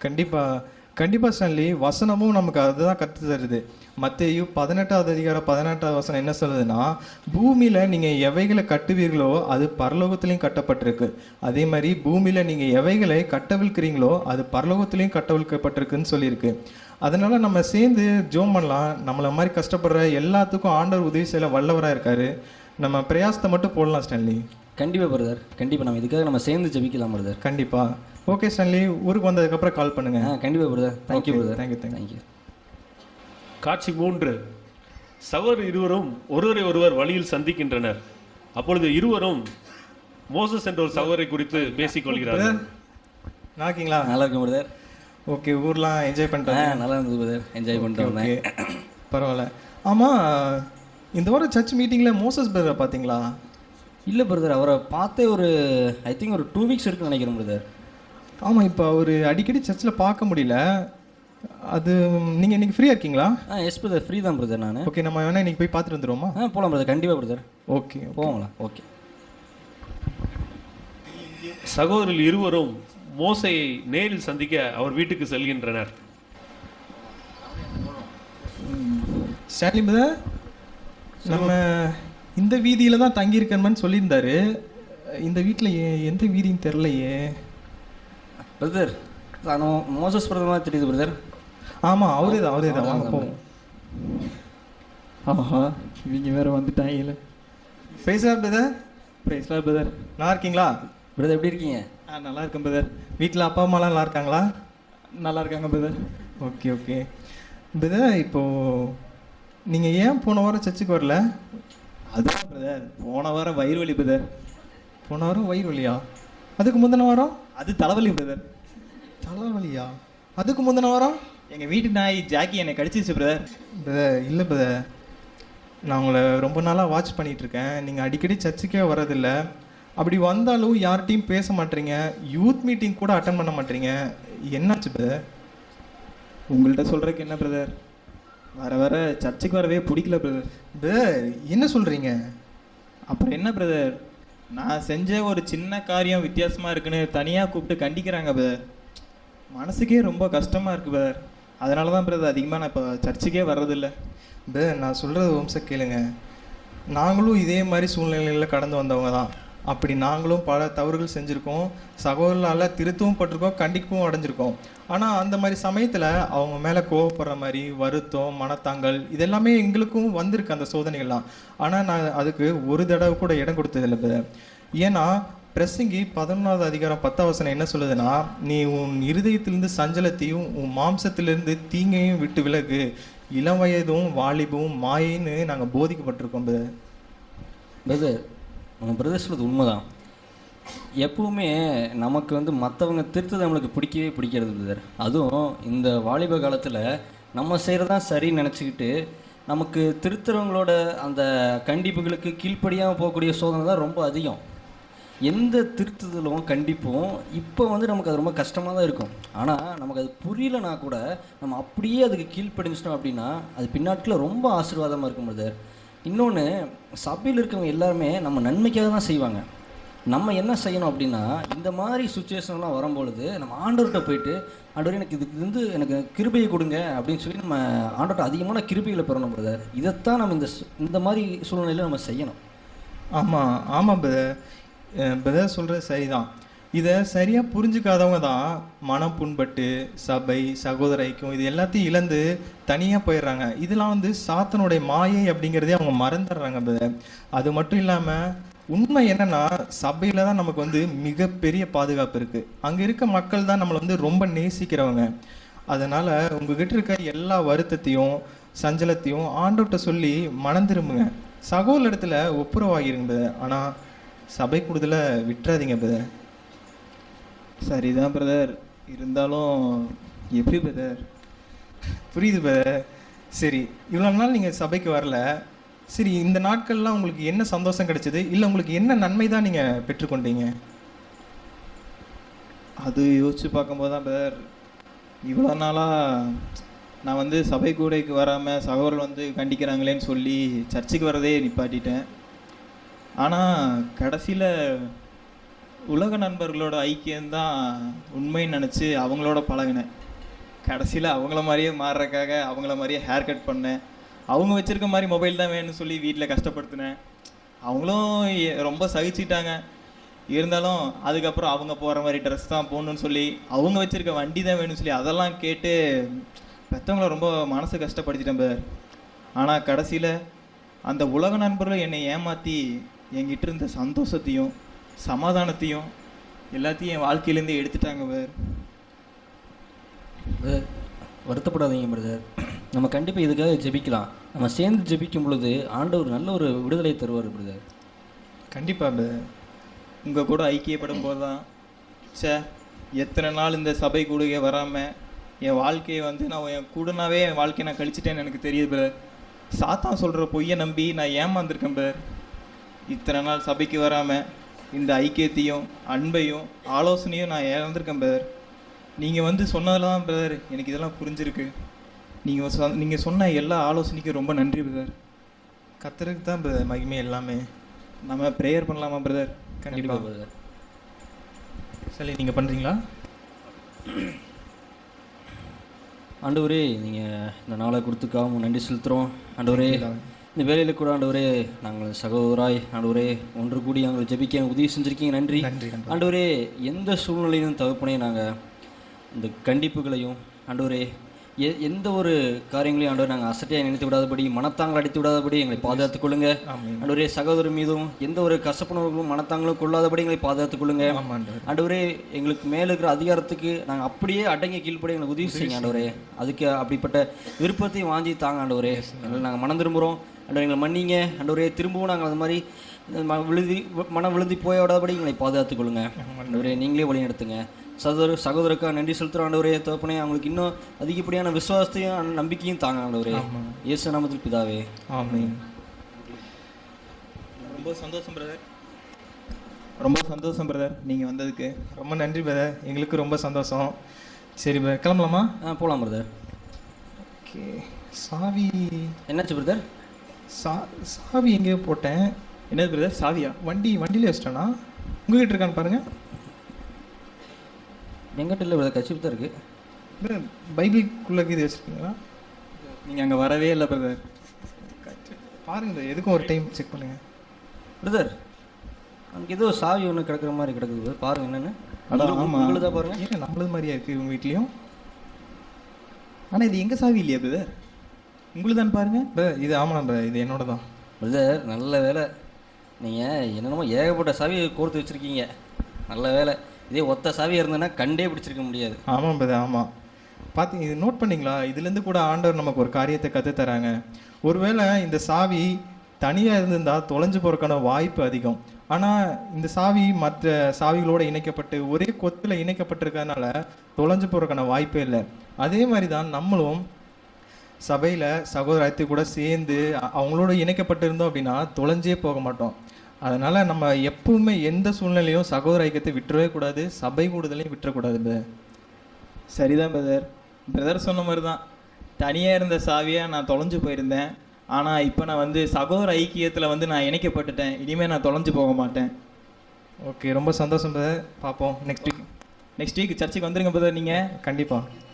S8: கண்டிப்பாக கண்டிப்பாக ஸ்டான்லி, வசனமும் நமக்கு அதுதான் கற்று தருது. மத்தேயு 18:18 என்ன சொல்லுதுன்னா, பூமியில் நீங்கள் எவைகளை கட்டுவீர்களோ அது பரலோகத்திலையும் கட்டப்பட்டிருக்கு. அதே மாதிரி பூமியில் நீங்கள் எவைகளை கட்டவிழ்க்கிறீங்களோ அது பரலோகத்திலையும் கட்டவிழ்க்கப்பட்டிருக்குன்னு சொல்லியிருக்கு. அதனால் நம்ம சேர்ந்து ஜோம் பண்ணலாம். நம்மளை மாதிரி கஷ்டப்படுற எல்லாத்துக்கும் ஆண்டவர் உதவி செய்ய வல்லவராக இருக்கார். நம்ம பிரயாசத்தை மட்டும் போடலாம் ஸ்டான்லி.
S5: கண்டிப்பாக பிரதர், கண்டிப்பாக நம்ம இதுக்காக நம்ம சேர்ந்து ஜெபிக்கலாம் பிரதர்.
S8: கண்டிப்பாக. ஓகே ஸ்டான்லி, ஊருக்கு வந்ததுக்கப்புறம் கால் பண்ணுங்க.
S5: கண்டிப்பாக பிரதர். Thank you brother.
S8: தேங்க்யூ.
S4: காட்சி 3. சகோதரர் இருவரும் ஒருவரை ஒருவர் வழியில் சந்திக்கின்றனர். அப்பொழுது இருவரும் மோசஸ் என்ற ஒரு சகோதரை குறித்து பேசிக் கொள்கிறார்கள்.
S8: நல்லா இருக்கீங்களா?
S5: நல்லா இருக்கும் பிரதர்.
S8: ஓகே, ஊர்லாம் என்ஜாய் பண்ணிட்டேன்.
S5: நல்லா இருந்தது பிரதர், என்ஜாய் பண்ணிட்டு.
S8: பரவாயில்ல. ஆமாம், இந்த வாரம் சர்ச் மீட்டிங்கில் மோசஸ் பிரதரை பார்த்தீங்களா?
S5: இல்லை பிரதர், அவரை பார்த்தே ஒரு ஐ திங்க் ஒரு 2 வீக்ஸ் இருக்குன்னு நினைக்கிறேன் பிரதர்.
S8: ஆமாம், இப்போ அவர் அடிக்கடி சர்ச்சில் பார்க்க முடியல. அது நீங்கள் இன்றைக்கி ஃப்ரீயாக இருக்கீங்களா?
S5: எஸ் பிரதர், ஃப்ரீ தான் பிரதர் நான்.
S8: ஓகே, நம்ம வேணால் இன்றைக்கி போய் பார்த்துட்டு வந்துடுவோமா?
S5: போகலாம் பிரதர், கண்டிப்பாக பிரதர்.
S8: ஓகே,
S5: போகலாம். ஓகே.
S4: சகோதரர்கள் இருவரும் மோசையை நேரில் சந்திக்க அவர் வீட்டுக்கு செல்கின்றனர்.
S8: ஸ்டான்லி பிரதர், நம்ம இந்த வீதியில் தான் தங்கியிருக்கணும்னு சொல்லியிருந்தாரு. இந்த வீட்டில் எந்த வீதின்னு தெரிலையே
S5: பிரதர். மோசஸ் பிரதர் மாதிரி தெரியுது பிரதர்.
S8: ஆமாம், அவரே தான். வாங்க போவோம்.
S6: ஆஹா, இவங்க வேறு வந்துட்டாங்க.
S8: பேசலாம் பிரதர்.
S6: பேசலாம் பிரதர்.
S8: நல்லா இருக்கீங்களா
S5: பிரதர்? எப்படி இருக்கீங்க?
S6: நல்லா இருக்கேன் பிரதர்.
S8: வீட்டில் அப்பா அம்மாலாம் நல்லா இருக்காங்களா?
S6: நல்லா இருக்காங்க பிரதர்.
S8: ஓகே ஓகே பிரதர், இப்போது நீங்கள் ஏன் போன வாரம் சர்ச்சுக்கு வரல?
S6: அதுதான் பிரதர், போன வாரம் வயிறு வலி பிரதர்.
S8: போன வாரம் வயிறு வலியா? அதுக்கு முந்தின வாரம்?
S6: அது தலைவலி பிரதர்.
S8: தலைவலியா? அதுக்கு முந்தின வாரம்
S6: எங்கள் வீட்டு நாய் ஜாக்கி என்னை கடிச்சிச்சு பிரதர்.
S8: பிரதர் இல்லை பிரதர், நான் உங்களை ரொம்ப நாளாக வாட்ச் பண்ணிகிட்ருக்கேன். நீங்கள் அடிக்கடி சர்ச்சுக்கே வரதில்லை. அப்படி வந்தாலும் யார்கிட்டையும் பேச மாட்டீங்க. யூத் மீட்டிங் கூட அட்டன் பண்ண மாட்டீங்க. என்னாச்சு பிரதர்?
S6: உங்கள்கிட்ட சொல்கிறதுக்கு என்ன பிரதர், வர சர்ச்சுக்கு வரவே பிடிக்கல பிரதர்.
S8: பிரதர் என்ன சொல்கிறீங்க?
S6: அப்புறம் என்ன பிரதர், நான் செஞ்ச ஒரு சின்ன காரியம் வித்தியாசமாக இருக்குன்னு தனியாக கூப்பிட்டு கண்டிக்கிறாங்க பிரதர். மனசுக்கே ரொம்ப கஷ்டமாக இருக்குது பிரதர். அதனால தான் பிரதர் அதிகமாக நான் இப்போ சர்ச்சுக்கே வர்றதில்லை.
S8: பிரதர், நான் சொல்கிறது வம்சம் கேளுங்க. நாங்களும் இதே மாதிரி சூழ்நிலைகளில் கடந்து வந்தவங்க தான். அப்படி நாங்களும் பல தவறுகள் செஞ்சுருக்கோம். சகோதரர்களால் திருத்தவும் பட்டிருக்கோம், கண்டிக்கவும் அடைஞ்சிருக்கோம். ஆனால் அந்த மாதிரி சமயத்தில் அவங்க மேலே கோவப்படுற மாதிரி வருத்தம், மனத்தாங்கல் இதெல்லாமே எங்களுக்கும் வந்திருக்கு, அந்த சோதனைகள்லாம். ஆனால் நான் அதுக்கு ஒரு தடவை கூட இடம் கொடுத்ததில்லை பிரதர். ஏன்னா பிரசங்கி 11:10 என்ன சொல்லுதுன்னா, நீ உன் இருதயத்திலிருந்து சஞ்சலத்தையும் உன் மாம்சத்திலிருந்து தீங்கையும் விட்டு விலகு, இளம் வயதும் வாலிபும் மாயின்னு நாங்கள் போதிக்கப்பட்டிருக்கோம் பிரதர்.
S5: பிரதர், நம்ம பிரதர் சொல்கிறது உண்மைதான். எப்பவுமே நமக்கு மற்றவங்க திருத்தது நம்மளுக்கு பிடிக்கவே பிடிக்கிறது பிரதர். அதுவும் இந்த வாலிப காலத்தில் நம்ம செய்கிறதான் சரின்னு நினச்சிக்கிட்டு நமக்கு திருத்துறவங்களோட அந்த கண்டிப்புகளுக்கு கீழ்ப்படியாமல் போகக்கூடிய சோதனை தான் ரொம்ப அதிகம். எந்த திருத்துதலும் கண்டிப்பும் இப்போ நமக்கு அது ரொம்ப கஷ்டமாக தான் இருக்கும். ஆனால் நமக்கு அது புரியலனா கூட நம்ம அப்படியே அதுக்கு கீழ்ப்படிஞ்சிட்டோம் அப்படின்னா அது பின்னாட்டில் ரொம்ப ஆசீர்வாதமாக இருக்கும் பிரதர். இன்னொன்று, சபையில் இருக்கவங்க எல்லாருமே நம்ம நன்மைக்காக தான் செய்வாங்க. நம்ம என்ன செய்யணும் அப்படின்னா, இந்த மாதிரி சுச்சுவேஷன்லாம் வரும்பொழுது நம்ம ஆண்டவர்கிட்ட போயிட்டு, ஆண்டவர் எனக்கு இதுக்கு எனக்கு கிருபையை கொடுங்க அப்படின்னு சொல்லி நம்ம ஆண்டவர்கிட்ட அதிகமான கிருபைகளை பெறணும் பிரதர். இதைத்தான் நம்ம இந்த மாதிரி சூழ்நிலையில் நம்ம செய்யணும்.
S8: ஆமாம் பிரதர் சொல்கிறது சரிதான். இதை சரியாக புரிஞ்சுக்காதவங்க தான் மனம் புண்பட்டு சபை சகோதர ஐக்கியம் இது எல்லாத்தையும் இழந்து தனியாக போயிடுறாங்க. இதெல்லாம் சாத்தனுடைய மாயை அப்படிங்கிறதே அவங்க மறந்துடுறாங்க பிரதர். அது மட்டும் இல்லாமல் உண்மை என்னன்னா சபையில தான் நமக்கு வந்து மிகப்பெரிய பாதுகாப்பு இருக்கு. அங்க இருக்க மக்கள் தான் நம்மளை வந்து ரொம்ப நேசிக்கிறவங்க. அதனால உங்ககிட்ட இருக்க எல்லா வருத்தத்தையும் சஞ்சலத்தையும் ஆண்டவர்கிட்ட சொல்லி மனம் திரும்புங்க. சகோதரத்துல ஒப்புரவாகிருங்க. ஆனா சபை கூடுதல விட்டுறாதீங்க பிரதர்.
S6: சரிதான் பிரதர், இருந்தாலும் எப்படி பிரதர்?
S8: புரியுது பிரதர். சரி, இவ்வளோ நாள் நீங்கள் சபைக்கு வரல. சரி, இந்த நாட்கள்லாம் உங்களுக்கு என்ன சந்தோஷம் கிடைச்சது, இல்லை உங்களுக்கு என்ன நன்மை தான் நீங்கள் பெற்றுக்கொண்டீங்க?
S6: அது யோசிச்சு பார்க்கும்போது தான் பிரதர், இவ்வளோ நாளாக நான் வந்து சபை கூடைக்கு வராமல் சகோதரர் வந்து கண்டிக்கிறாங்களேன்னு சொல்லி சர்ச்சுக்கு வரதே நிப்பாட்டிட்டேன். ஆனால் கடைசியில் உலக நண்பர்களோட ஐக்கியம்தான் உண்மைன்னு நினச்சி அவங்களோட பழகினேன். கடைசியில் அவங்கள மாதிரியே மாறுறதுக்காக அவங்கள மாதிரியே ஹேர் கட் பண்ணேன். அவங்க வச்சுருக்க மாதிரி மொபைல் தான் வேணும்னு சொல்லி வீட்டில் கஷ்டப்படுத்தினேன். அவங்களும் ரொம்ப சகிச்சிட்டாங்க. இருந்தாலும் அதுக்கப்புறம் அவங்க போகிற மாதிரி ட்ரெஸ் தான் போகணுன்னு சொல்லி, அவங்க வச்சுருக்க வண்டி தான் வேணும்னு சொல்லி அதெல்லாம் கேட்டு பெற்றவங்கள ரொம்ப மனசு கஷ்டப்படுத்திட்டேன் பேர். ஆனால் கடைசியில் அந்த உலக நண்பர்களும் என்னை ஏமாற்றி என்கிட்ட இருந்த சந்தோஷத்தையும் சமாதானத்தையும் எல்லாத்தையும் என் வாழ்க்கையிலேருந்து எடுத்துட்டாங்க பேர்.
S5: வருத்தப்படாதீங்க பிரதர். நம்ம கண்டிப்பாக இதுக்காக ஜெபிக்கலாம். நம்ம சேர்ந்து ஜெபிக்கும் பொழுது ஆண்டவர் நல்ல ஒரு விடுதலை தருவார் பிரதர்.
S8: கண்டிப்பாக பிரதர்.
S6: உங்கள் கூட ஐக்கியப்படும் போது தான் எத்தனை நாள் இந்த சபை கூடுகை வராமல் என் வாழ்க்கையை வந்து நான் என் கூடனாவே என் வாழ்க்கையை நான் கழிச்சிட்டேன்னு எனக்கு தெரியுது பிரதர். சாத்தான் சொல்கிற பொய்யை நம்பி நான் ஏமாந்துருக்கேன் பிரதர். இத்தனை நாள் சபைக்கு வராமல் இந்த ஐக்கியத்தையும் அன்பையும் ஆலோசனையும் நான் இழந்திருக்கேன் பிரதர். நீங்கள் வந்து சொன்னதில் தான் பிரதர் எனக்கு இதெல்லாம் புரிஞ்சிருக்கு. நீங்கள் சொன்ன எல்லா ஆலோசனைக்கும் ரொம்ப நன்றி பிரதர்.
S8: கர்த்தருக்கு தான் பிரதர் மகிமை எல்லாமே.
S6: நம்ம ப்ரேயர் பண்ணலாமா பிரதர்?
S8: கண்டிப்பாக பிரதர். சரி, நீங்கள் பண்ணுறீங்களா?
S5: ஆண்டவரே, நீங்கள் இந்த நாளை கொடுத்துக்காம நன்றி செலுத்துகிறோம். ஆண்டவரே, இந்த வேலையில் கூட ஆண்டவரே நாங்கள் சகோதராய் ஆண்டவரே ஒன்று கூடி நாங்கள் ஜெபிக்க உதவி செஞ்சுருக்கீங்க. நன்றி ஆண்டவரே. எந்த சூழ்நிலையிலும் தகப்பனே நாங்கள் இந்த கண்டிப்புகளையும் ஆண்டவரே எந்த ஒரு காரியங்களையும் ஆண்டவர் நாங்கள் அசட்டையாக நினைத்து விடாதபடி, மனத்தாங்கள் அடித்து விடாதபடி எங்களை பாதுகாத்துக் கொள்ளுங்க. ஆண்டவரே, சகோதரர் மீதும் எந்த ஒரு கசப்புணர்வுகளும் மனத்தாங்களும் கொள்ளாதபடி எங்களை பாதுகாத்துக் கொள்ளுங்க. ஆண்டவரே, எங்களுக்கு மேலே இருக்கிற அதிகாரத்துக்கு நாங்கள் அப்படியே அடங்கி கீழ்ப்படி எங்களுக்கு உதவி செய்யுங்க ஆண்டவரே. அதுக்கு அப்படிப்பட்ட விருப்பத்தை வாங்கி தாங்க ஆண்டவரே. நாங்கள் மனம் திரும்புகிறோம் ஆண்டவரே, எங்களை மன்னிங்க ஆண்டவரே. திரும்பவும் நாங்கள் அது மாதிரி மனம் விழுந்தி போய்விடாதபடி எங்களை பாதுகாத்துக் கொள்ளுங்க ஆண்டவரே. நீங்களே வழி நடத்துங்க. சகோதரருக்காக நன்றி செலுத்துகிறோம் ஆண்டவரே. தகப்பனே, அவங்களுக்கு இன்னும் அதிகப்படியான விசுவாசத்தையும் நம்பிக்கையும் தாங்க ஆண்டவரே. இயேசு நாமத்தில் பிதாவே,
S8: ஆமென்.
S6: ரொம்ப சந்தோஷம் பிரதர், ரொம்ப சந்தோஷம் பிரதர் நீங்கள் வந்ததுக்கு.
S8: ரொம்ப நன்றி பிரதர், எங்களுக்கு ரொம்ப சந்தோஷம். சரி பிரதர், கிளம்பலாமா?
S5: போகலாம் பிரதர்.
S8: ஓகே. சாவி
S5: என்னாச்சு பிரதர்?
S8: சாவி எங்கேயோ போட்டேன்.
S6: என்னது பிரதர்? சாவியா?
S8: வண்டியிலே வச்சிட்டேனா? உங்ககிட்ட இருக்கான்னு பாருங்க.
S5: எங்கிட்ட இல்லை பிரதர், கட்சி தான் இருக்கு.
S8: பைபிள்குள்ளே இது வச்சுருக்கீங்களா?
S6: நீங்கள் அங்கே வரவே இல்லை பிரதர்.
S8: பாருங்க, எதுக்கும் ஒரு டைம் செக் பண்ணுங்க
S5: பிரதர். அங்கே ஏதோ சாவி ஒன்று கிடக்குற மாதிரி கிடக்குது, பாருங்க என்னென்னு.
S6: ஆமாம்,
S5: உங்களுதா பாருங்க.
S8: ஏன் நம்மளது மாதிரியா இருக்குது உங்கள் வீட்லேயும்?
S6: ஆனால் இது எங்கள் சாவி இல்லையா பிரதர்? உங்களுக்கு தான் பாருங்க
S8: பிரதர். இது ஆமாம் பிரதர், இது என்னோட தான்
S5: பிரதர். நல்ல வேலை, நீங்கள் என்னென்னமோ ஏகப்பட்ட சாவியை கோர்த்து வச்சுருக்கீங்க. நல்ல வேலை. இதே ஒத்த சாவியாக இருந்ததுன்னா கண்டே பிடிச்சிருக்க முடியாது.
S8: ஆமாம் பிரதர், ஆமாம். பார்த்தீங்க, இது நோட் பண்ணிங்களா? இதுலேருந்து கூட ஆண்டவர் நமக்கு ஒரு காரியத்தை கற்றுத்தராங்க. ஒருவேளை இந்த சாவி தனியாக இருந்திருந்தால் தொலைஞ்சு போகிறதுக்கான வாய்ப்பு அதிகம். ஆனால் இந்த சாவி மற்ற சாவிகளோடு இணைக்கப்பட்டு ஒரே கொத்தில் இணைக்கப்பட்டிருக்கிறதுனால தொலைஞ்சு போகிறதுக்கான வாய்ப்பே இல்லை. அதே மாதிரி தான் நம்மளும் சபையில் சகோதரத்தை கூட சேர்ந்து அவங்களோட இணைக்கப்பட்டிருந்தோம் அப்படின்னா தொலைஞ்சே போக மாட்டோம். அதனால் நம்ம எப்பவுமே எந்த சூழ்நிலையும் சகோதர ஐக்கியத்தை விட்டுறவே கூடாது, சபை கூடுதலையும் விட்டுறக்கூடாது பிரதர்.
S6: சரிதான் பிரதர். பிரதர் சொன்ன மாதிரி தான், தனியாக இருந்த சாவியாக நான் தொலைஞ்சு போயிருந்தேன். ஆனால் இப்போ நான் வந்து சகோதர ஐக்கியத்தில் வந்து நான் இணைக்கப்பட்டுட்டேன். இனிமேல் நான் தொலைஞ்சு போக மாட்டேன்.
S8: ஓகே, ரொம்ப சந்தோஷம் பிரதர். பார்ப்போம்
S6: நெக்ஸ்ட் வீக் சர்ச்சுக்கு வந்துருங்க பிரதர். நீங்கள்
S8: கண்டிப்பாக.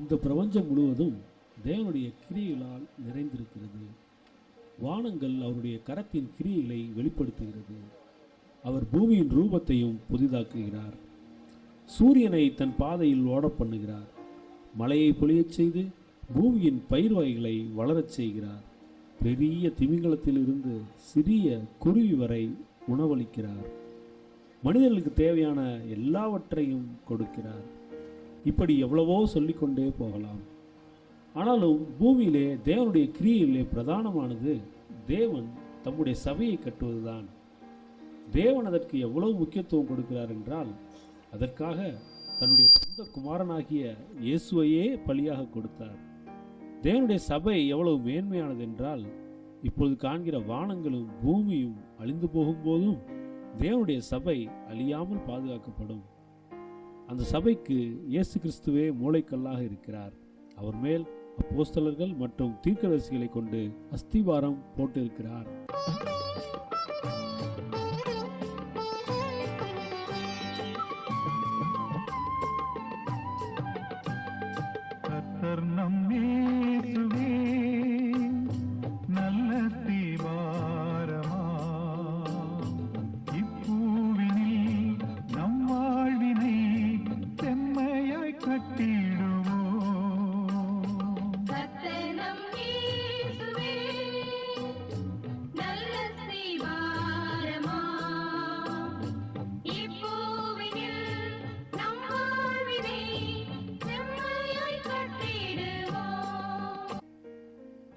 S7: இந்த பிரபஞ்சம் முழுவதும் தேவனுடைய கிரியைகளால் நிறைந்திருக்கிறது. வானங்கள் அவருடைய கரத்தின் கிரியைகளை வெளிப்படுத்துகிறது. அவர் பூமியின் ரூபத்தையும் புதிதாக்குகிறார். சூரியனை தன் பாதையில் ஓட பண்ணுகிறார். மழையை பொழியச் செய்து பூமியின் பயிர் வகைகளை வளரச் செய்கிறார். பெரிய திமிங்கலத்திலிருந்து சிறிய குருவி வரை உணவளிக்கிறார். மனிதர்களுக்கு தேவையான எல்லாவற்றையும் கொடுக்கிறார். இப்படி எவ்வளவோ சொல்லிக்கொண்டே போகலாம். ஆனாலும் பூமியிலே தேவனுடைய கிரியையிலே பிரதானமானது தேவன் தம்முடைய சபையை கட்டுவதுதான். தேவன் அதற்கு எவ்வளவு முக்கியத்துவம் கொடுக்கிறார் என்றால், அதற்காக தன்னுடைய சொந்த குமாரனாகிய இயேசுவையே பலியாக கொடுத்தார். தேவனுடைய சபை எவ்வளவு மேன்மையானது என்றால், இப்பொழுது காண்கிற வானங்களும் பூமியும் அழிந்து போகும்போதும் தேவனுடைய சபை அழியாமல் பாதுகாக்கப்படும். அந்த சபைக்கு இயேசு கிறிஸ்துவே மூளைக்கல்லாக இருக்கிறார். அவர் மேல் அப்போஸ்தலர்கள் மற்றும் தீர்க்கதரிசிகளை கொண்டு அஸ்திவாரம் போட்டிருக்கிறார்.
S9: கர்த்தர் நம் இயேசுவே நல்ல தீவாரமா, இப்பூவினில் நம் வாழ்வினை செம்மையாய் கட்டிடுவோம்.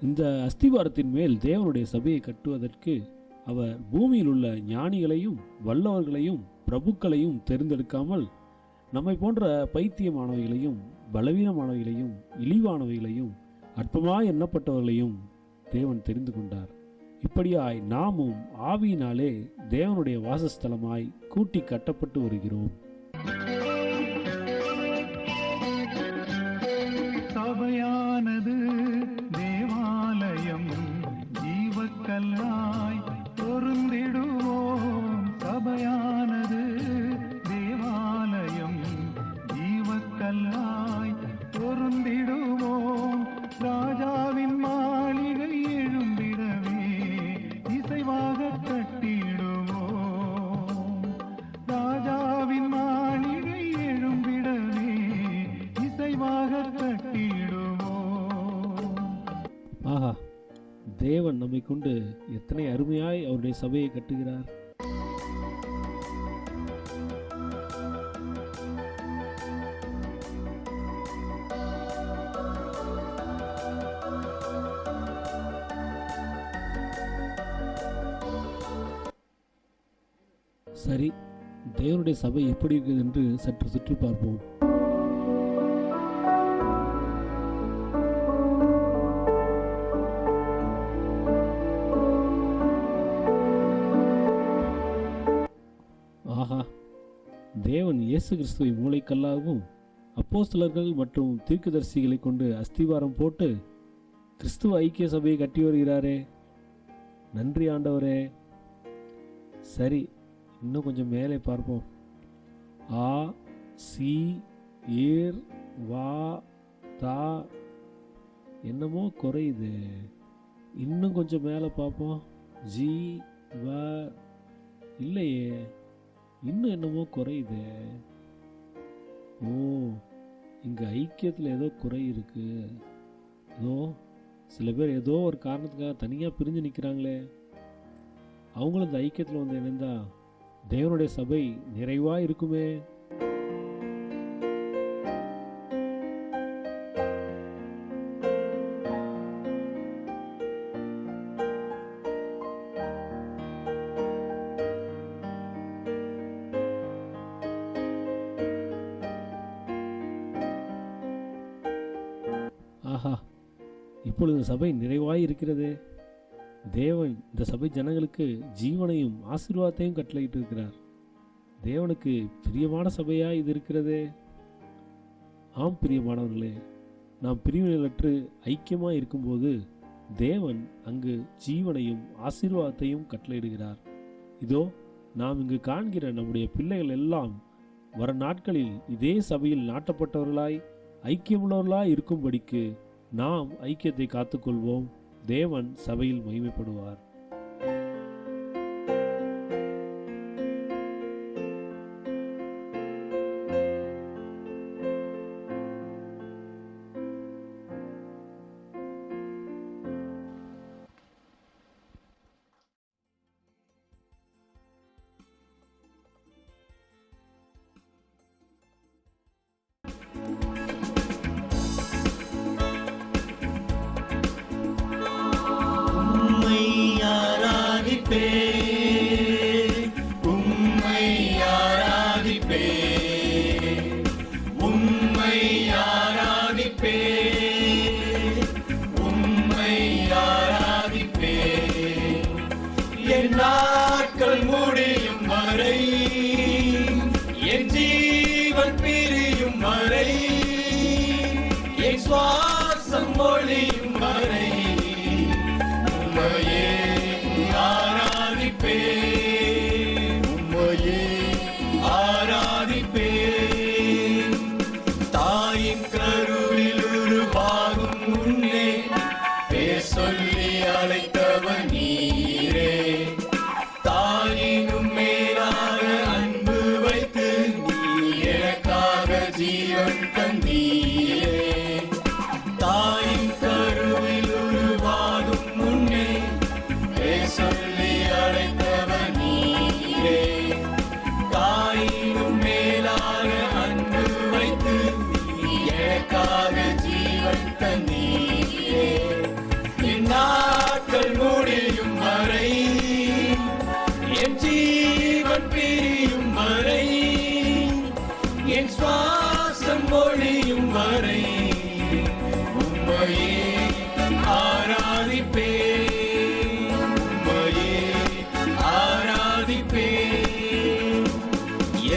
S7: இந்த அஸ்திவாரத்தின் மேல் தேவனுடைய சபையை கட்டுவதற்கு அவர் பூமியில் உள்ள ஞானிகளையும் வல்லவர்களையும் பிரபுக்களையும் தேர்ந்தெடுக்காமல் நம்மை போன்ற பைத்தியமானவைகளையும் பலவீனமானவைகளையும் இழிவானவைகளையும் அற்பமாய் எண்ணப்பட்டவர்களையும் தேவன் தெரிந்து கொண்டார். இப்படியாய் நாமும் ஆவியினாலே தேவனுடைய வாசஸ்தலமாய் கூட்டி கட்டப்பட்டு வருகிறோம்.
S9: சபையானது தேவாலயம், ஜீவக்கல்லாய் பொருந்திடுவோம். சபையானது தேவாலயம், ஜீவக்கல்லாய் பொருந்திடுவோம். ராஜாவின் மாளிகை எழும்பிடவே இசைவாக கட்டிடுவோம். ராஜாவின் மாளிகை எழும்பிடவே இசைவாக கட்டிடுவோம்.
S7: ஆஹா, தேவன் நம்மை கொண்டு எத்தனை அருமையாய் அவருடைய சபையை கட்டுகிறார். சரி, தேவனுடைய சபை எப்படி இருக்குது என்று சற்று சுற்றி பார்ப்போம். ஆஹா, தேவன் இயேசு கிறிஸ்துவை மூளைக்கல்லாகவும் அப்போஸ்தலர்கள் மற்றும் தீர்க்கதரிசிகளை கொண்டு அஸ்திவாரம் போட்டு கிறிஸ்துவ ஐக்கிய சபையை கட்டி வருகிறாரே. நன்றி ஆண்டவரே. சரி, இன்னும் கொஞ்சம் மேலே பார்ப்போம். ஆ சி ஏர் வா தா என்னமோ குறையுது. இன்னும் கொஞ்சம் மேலே பார்ப்போம். ஜி வ இல்லையே, இன்னும் என்னமோ குறையுது. ஓ, இங்கே ஐக்கியத்தில் ஏதோ குறை இருக்கு. ஏதோ சில பேர் ஏதோ ஒரு காரணத்துக்காக தனியாக பிரிஞ்சு நிற்கிறாங்களே. அவங்களும் இந்த ஐக்கியத்தில் வந்து இணைந்தா தேவனுடைய சபை நிறைவாக இருக்குமே. ஆஹா, இப்பொழுது சபை நிறைவாய் இருக்கிறது. தேவன் இந்த சபை ஜனங்களுக்கு ஜீவனையும் ஆசீர்வாதத்தையும் கட்டளையிட்டு இருக்கிறார். தேவனுக்கு பிரியமான சபையா இது இருக்கிறதே. ஆம் பிரியமானவர்களே, நாம் பிரிவினைகளற்று ஐக்கியமாக இருக்கும்போது தேவன் அங்கு ஜீவனையும் ஆசீர்வாதத்தையும் கட்டளையிடுகிறார். இதோ நாம் இங்கு காண்கிற நம்முடைய பிள்ளைகள் எல்லாம் வர நாட்களில் இதே சபையில் நாட்டப்பட்டவர்களாய் ஐக்கியமுள்ளவர்களாக இருக்கும்படிக்கு நாம் ஐக்கியத்தை காத்துக்கொள்வோம். தேவன் சபையில் மகிமைப்படுவார்.
S10: நாட்கள் முடியும் வரை, என் ஜீவன் பிரியும் வரை, என் சுவாசம் ஒழியும் வரை உம்மையே ஆராதிப்பேன், உம்மையே ஆராதிப்பேன். தாயின் கருவில் உருவாகும் முன்னே பேர் சொல்லி அழைத்தவன் நீரே. தாயினும் மேலாக அன்பு வைத்து நீ எனக்காக ஜீவன் தந்தீரே. தாயின் கருவில் உருவாகும் முன்னே பேர் சொல்லி அழைத்தவன் நீரே. தாயினும் மேலாக அன்பு வைத்து நீ எனக்காக ஜீவன் தந்தீரே. என் நாட்கள் முடியும் வரை, என் ஜீவன் பிரியும் வரை, என் சுவாசம் ஒழியும் வரை உம்மையே ஆராதிப்பேன், உம்மையே ஆராதிப்பேன்.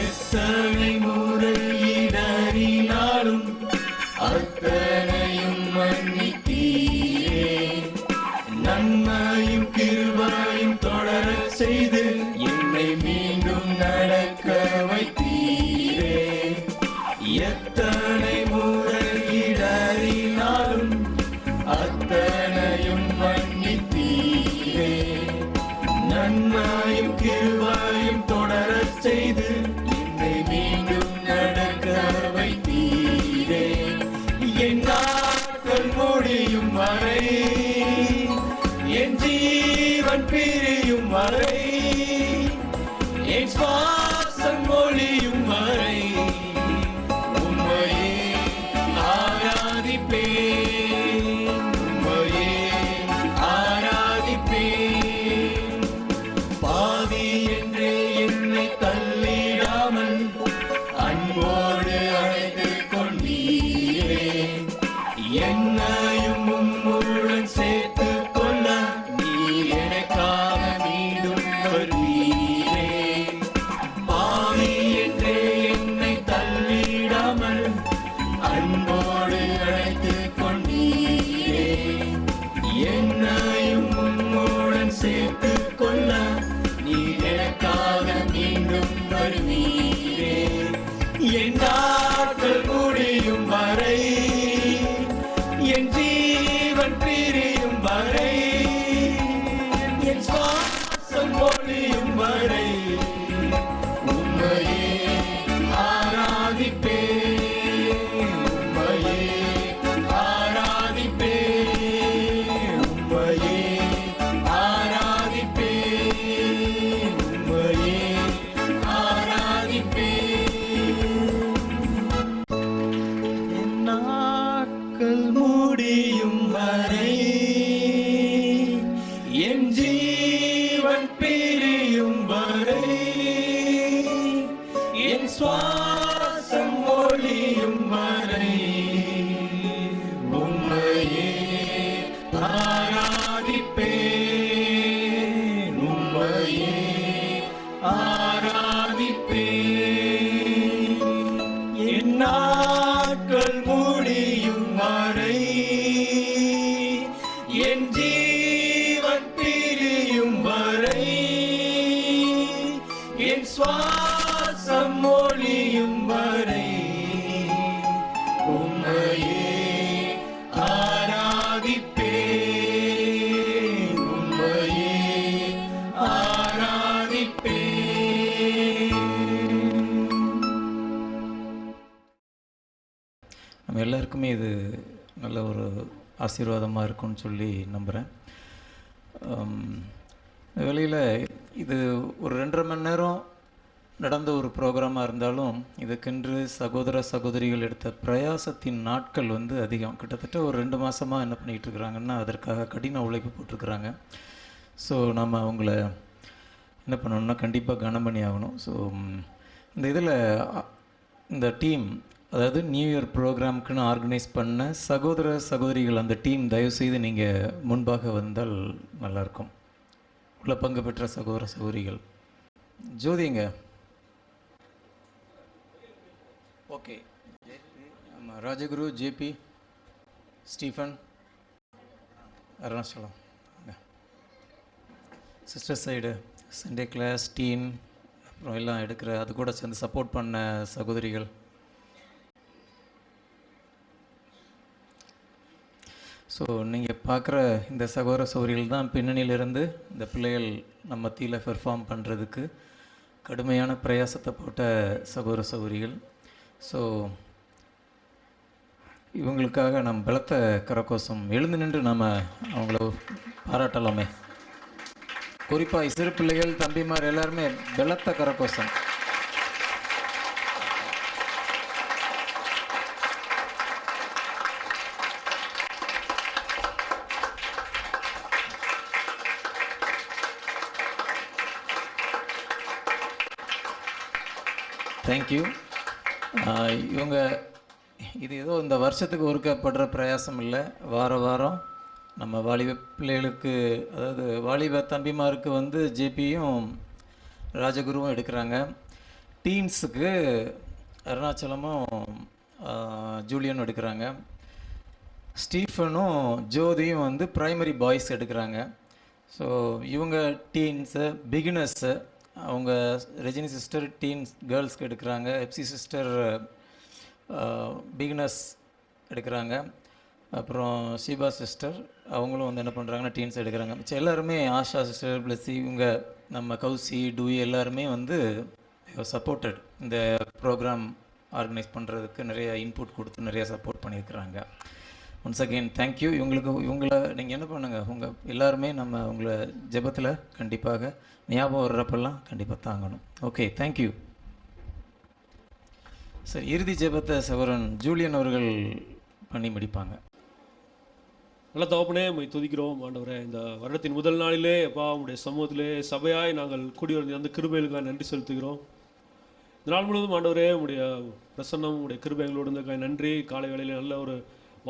S10: எத்தனை முறை இடறினாலும் அத்தனையும் மன்னித்தீரே. நன்மையும் கிருபையும் தொடரச் செய்து என்னை மீண்டும் நடக்க வைத்தீரே. எத்தனை முறை இடறினாலும் அத்தனையும் மன்னித்தீரே. நன்மையும் கிருபையும் தொடரச் செய்து என்னை மீண்டும் நடக்க வைத்தீரே. என் நாட்கள் முடியும் வரை, என் ஜீவன் பிரியும் வரை, என் சுவாசம் ஒழியும் வரை உம்மையே ஆராதிப்பேன், உம்மையே ஆராதிப்பேன். பாவி என்றே என்னை தள்ளிடாமல் அன்போடு அழைத்துக் கொண்டீரே. என்னையும் உம்முடன் சேர்த்து கொள்ள நீ எனக்காக மீண்டும் வருவீரே. பாவி என்றே என்னை தள்ளிடாமல் அன்போடு அழைத்துக் கொண்டீரே. என்னையும் உம்முடன் சேர்த்து கொள்ள நீ எனக்காக மீண்டும் வருவீரே. என் நாட்கள் முடியும் வரை, என் ஜீவன் பிரியும் வரை, என் சுவாசம் ஒழியும் வரை உம்மையே ஆராதிப்பேன், உம்மையே ஆராதிப்பேன், உம்மையே ஆராதிப்பேன், உம்மையே ஆராதிப்பேன். என் நாட்கள் முடியும் வரை, என் ஜீவன் பிரியும் வரை, என் சுவாசம் ஒழியும் வரை உம்மையே ஆராதிப்பேன், உம்மையே ஆராதிப்பேன். என் நாட்கள் முடியும் வரை, என் ஜீவன் பிரியும் வரை, என் சுவாசம் ஒழியும் வரை
S12: நம்ம எல்லாருக்குமே இது நல்ல ஒரு ஆசீர்வாதமாக இருக்கும்னு சொல்லி நம்புகிறேன். வெளியில் இது ஒரு 2.5 மணி நேரம் நடந்த ஒரு ப்ரோக்ராமாக இருந்தாலும் இதுக்கென்று சகோதர சகோதரிகள் எடுத்த பிரயாசத்தின் நாட்கள் வந்து அதிகம். கிட்டத்தட்ட ஒரு 2 மாதமாக என்ன பண்ணிகிட்டு இருக்கிறாங்கன்னா அதற்காக கடின உழைப்பு போட்டிருக்கிறாங்க. ஸோ நம்ம அவங்கள என்ன பண்ணணும்னா கண்டிப்பாக கனம் பண்ணி ஆகணும். ஸோ இந்த இதில் இந்த டீம், அதாவது நியூ இயர் ப்ரோக்ராமுக்குன்னு ஆர்கனைஸ் பண்ண சகோதர சகோதரிகள் அந்த டீம் தயவுசெய்து நீங்கள் முன்பாக வந்தால் நல்லாயிருக்கும். உள்ள பங்கு பெற்ற சகோதர சகோதரிகள். ஜோதிங்க, ஓகே. ஆமாம், Rajaguru, JP, Stephen, Arunachalam, sister side Sunday class team, அப்புறம் எல்லாம் எடுக்கிற அது கூட சேர்ந்து சப்போர்ட் பண்ண சகோதரிகள். ஸோ நீங்கள் பார்க்குற இந்த சகோதர சகோதரிகள் தான் பின்னணியிலிருந்து இந்த பிள்ளைகள் நம்ம மத்தியில் பெர்ஃபார்ம் பண்ணுறதுக்கு கடுமையான பிரயாசத்தை போட்ட சகோதர சகோதரிகள். ஸோ இவங்களுக்காக நம்ம பலத்த கரகோஷம் எழுந்து நின்று நம்ம அவங்கள பாராட்டலாமே. குறிப்பாக சிறு பிள்ளைகள், தம்பிமார் எல்லாருமே பலத்த கரகோஷம். தேங்க்யூ. இவங்க இது ஏதோ இந்த வருஷத்துக்கு ஒருக்கப்படுற பிரயாசம் இல்லை. வாரம் நம்ம வாலிப பிள்ளைகளுக்கு, அதாவது வாலிப தம்பிமாருக்கு வந்து ஜேபியும் ராஜகுருவும் எடுக்கிறாங்க. டீன்ஸுக்கு அருணாச்சலமும் ஜூலியனும் எடுக்கிறாங்க. ஸ்டீஃபனும் ஜோதியும் வந்து ப்ரைமரி பாய்ஸ் எடுக்கிறாங்க. ஸோ இவங்க டீன்ஸு, பிகினர்ஸு, அவங்க ரஜினி சிஸ்டர் டீன்ஸ் கேர்ள்ஸ்க்கு எடுக்கிறாங்க. எப்சி சிஸ்டர் பிகினர்ஸ் எடுக்கிறாங்க. அப்புறம் ஷீபா சிஸ்டர் அவங்களும் வந்து என்ன பண்ணுறாங்கன்னா டீன்ஸ் எடுக்கிறாங்க. மிச்சம் எல்லாருமே ஆஷா சிஸ்டர், பிளஸி, இவங்க நம்ம கௌசி, டூயி எல்லாருமே வந்து சப்போர்ட்டட். இந்த ப்ரோக்ராம் ஆர்கனைஸ் பண்ணுறதுக்கு நிறைய இன்புட் கொடுத்து நிறைய சப்போர்ட் பண்ணியிருக்கிறாங்க. Once again thank you. இவங்களை நீங்கள் என்ன பண்ணுங்கள், உங்கள் எல்லாருமே நம்ம உங்களை ஜெபத்தில் கண்டிப்பாக ஞாபகம் வர்றப்பெல்லாம் கண்டிப்பாக தாங்கணும். Okay, thank you. சரி, இறுதி ஜெபத்தை சகோதரன் ஜூலியன் அவர்கள் பண்ணி முடிப்பாங்க.
S4: நல்ல தகப்பனே, உம்மை துதிக்கிறோம் ஆண்டவரே. இந்த வருடத்தின் முதல் நாளிலே அப்பா உம்முடைய சமூகத்திலே சபையாய் நாங்கள் கூடி வந்த அந்த கிருபைகளுக்காக நன்றி செலுத்துகிறோம். இந்த நாள் முழுவதும் ஆண்டவரே உம்முடைய பிரசன்னம், உம்முடைய கிருபை எங்களோடு இருந்ததுக்காக நன்றி. காலை வேளையில் நல்ல ஒரு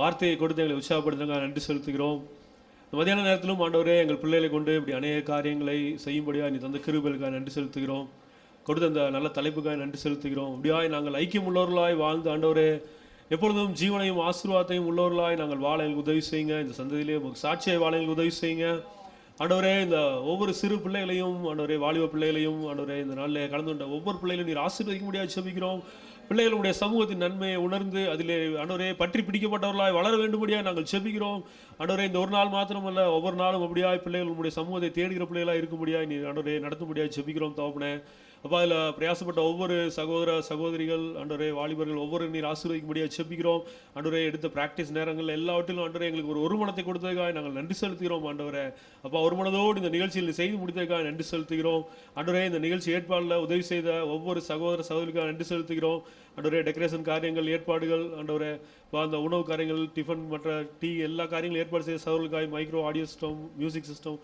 S4: வார்த்தையை கொடுத்து எங்களை உற்சாகப்படுத்துறதுக்காக நன்றி செலுத்துகிறோம். இந்த மதியான நேரத்திலும் ஆண்டவரே எங்கள் பிள்ளைகளை கொண்டு இப்படி அநேக காரியங்களை செய்யும்படியாக நீ தந்த கிருபைகளுக்காக நன்றி செலுத்துகிறோம். கொடுத்த அந்த நல்ல தலைப்புக்காக நன்றி செலுத்துகிறோம். இப்படியாய் நாங்கள் ஐக்கியம் உள்ளவர்களாய் வாழ்ந்து ஆண்டவரே எப்பொழுதும் ஜீவனையும் ஆசீர்வாதத்தையும் உள்ளவர்களாய் நாங்கள் வாழ எங்களுக்கு உதவி செய்யுங்க. இந்த சந்ததியிலே உங்களுக்கு சாட்சியை வாழ எங்களுக்கு உதவி செய்யுங்க ஆண்டவரே. இந்த ஒவ்வொரு சிறு பிள்ளைகளையும் ஆண்டவரே, வாலிப பிள்ளைகளையும் ஆண்டவரே, இந்த நாளில் கலந்து கொண்ட ஒவ்வொரு பிள்ளைகளையும் நீர் ஆசீர்வதிக்க முடியாது செபிக்கிறோம். பிள்ளைகளுடைய சமூகத்தின் நன்மையை உணர்ந்து அதிலே ஆண்டவரே பற்றி பிடிக்கப்பட்டவர்களாய் வளர வேண்டும்படியாக நாங்கள் செபிக்கிறோம் ஆண்டவரே. இந்த ஒரு நாள் மாத்திரமல்ல, ஒவ்வொரு நாளும் அப்படியாய் பிள்ளைகள் உங்களுடைய சமூகத்தை தேடுகிற பிள்ளைகளாக இருக்கும்படியாக நீ ஆண்டவரே நடத்தும்படியாக செபிக்கிறோம் தகப்பனே. அப்போ அதில் பிரயாசப்பட்ட ஒவ்வொரு சகோதர சகோதரிகள் ஆண்டவரே, வாலிபர்கள் ஒவ்வொரு நீர் ஆசீர்வதிக்கும்படியாக செபிக்கிறோம் ஆண்டவரே. எடுத்த ப்ராக்டிஸ் நேரங்கள் எல்லாவற்றிலும் ஆண்டவரே எங்களுக்கு ஒரு மனத்தை கொடுத்ததுக்காக நாங்கள் நன்றி செலுத்துகிறோம் ஆண்டவரே. அப்போ ஒரு மனதோடு இந்த நிகழ்ச்சியில் செய்து முடித்ததுக்காக நன்றி செலுத்துகிறோம் ஆண்டவரே. இந்த நிகழ்ச்சி ஏற்பாடில் உதவி செய்த ஒவ்வொரு சகோதர சகோதரிக்காக நன்றி செலுத்துகிறோம் ஆண்டவரே. டெக்கரேஷன் காரியங்கள், ஏற்பாடுகள் ஆண்டவரே, அந்த உணவு காரியங்கள், டிஃபன், மற்ற டீ எல்லா காரியங்களும் ஏற்பாடு செய்த சகோதரர்களுக்காக micro audio system, music system,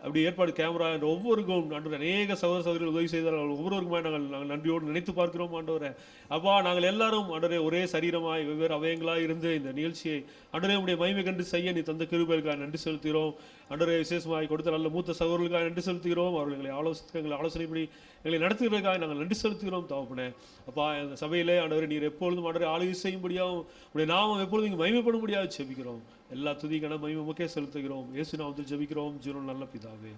S4: அப்படி ஏற்பாடு கேமரா என்ற ஒவ்வொருக்கும் ஆண்டவரே அநேக சகோதர சகோதரிகள் உதவி செய்தார்கள். ஒவ்வொருவருக்குமே நாங்கள் நன்றியோடு நினைத்து பார்க்கிறோம் ஆண்டவரே. அப்பா நாங்கள் எல்லாரும் ஆண்டவரே ஒரே சரீரமாய் வெவ்வேறு அவயங்களாக இருந்து இந்த நிகழ்ச்சியை ஆண்டவரே உடைய மகிமை கண்டு செய்ய நீ தந்த கிருபைகளுக்காக நன்றி செலுத்துகிறோம் ஆண்டவரே. விசேஷமாய் கொடுத்த நல்ல மூத்த சகோதரர்களுக்காக நன்றி செலுத்துகிறோம். அவர்கள் எங்களை ஆலோசனைப்படி எங்களை நடத்துகிறதுக்காக நாங்கள் நன்றி செலுத்துகிறோம் தகப்பனே. அப்பா அந்த சபையிலே ஆண்டவரே நீர் எப்பொழுதும் ஆண்டவரே ஆளுகை செய்யும்படியாகவும் உடைய நாமம் எப்பொழுதும் இங்கே மகிமைப்படும்படியாக ஜெபிக்கிறோம். எல்லா துதி கன மகிமை உமக்கே செலுத்துகிறோம். இயேசு நாமத்தில் ஜெபிக்கிறோம் ஜீவன் நல்ல பிதாவே.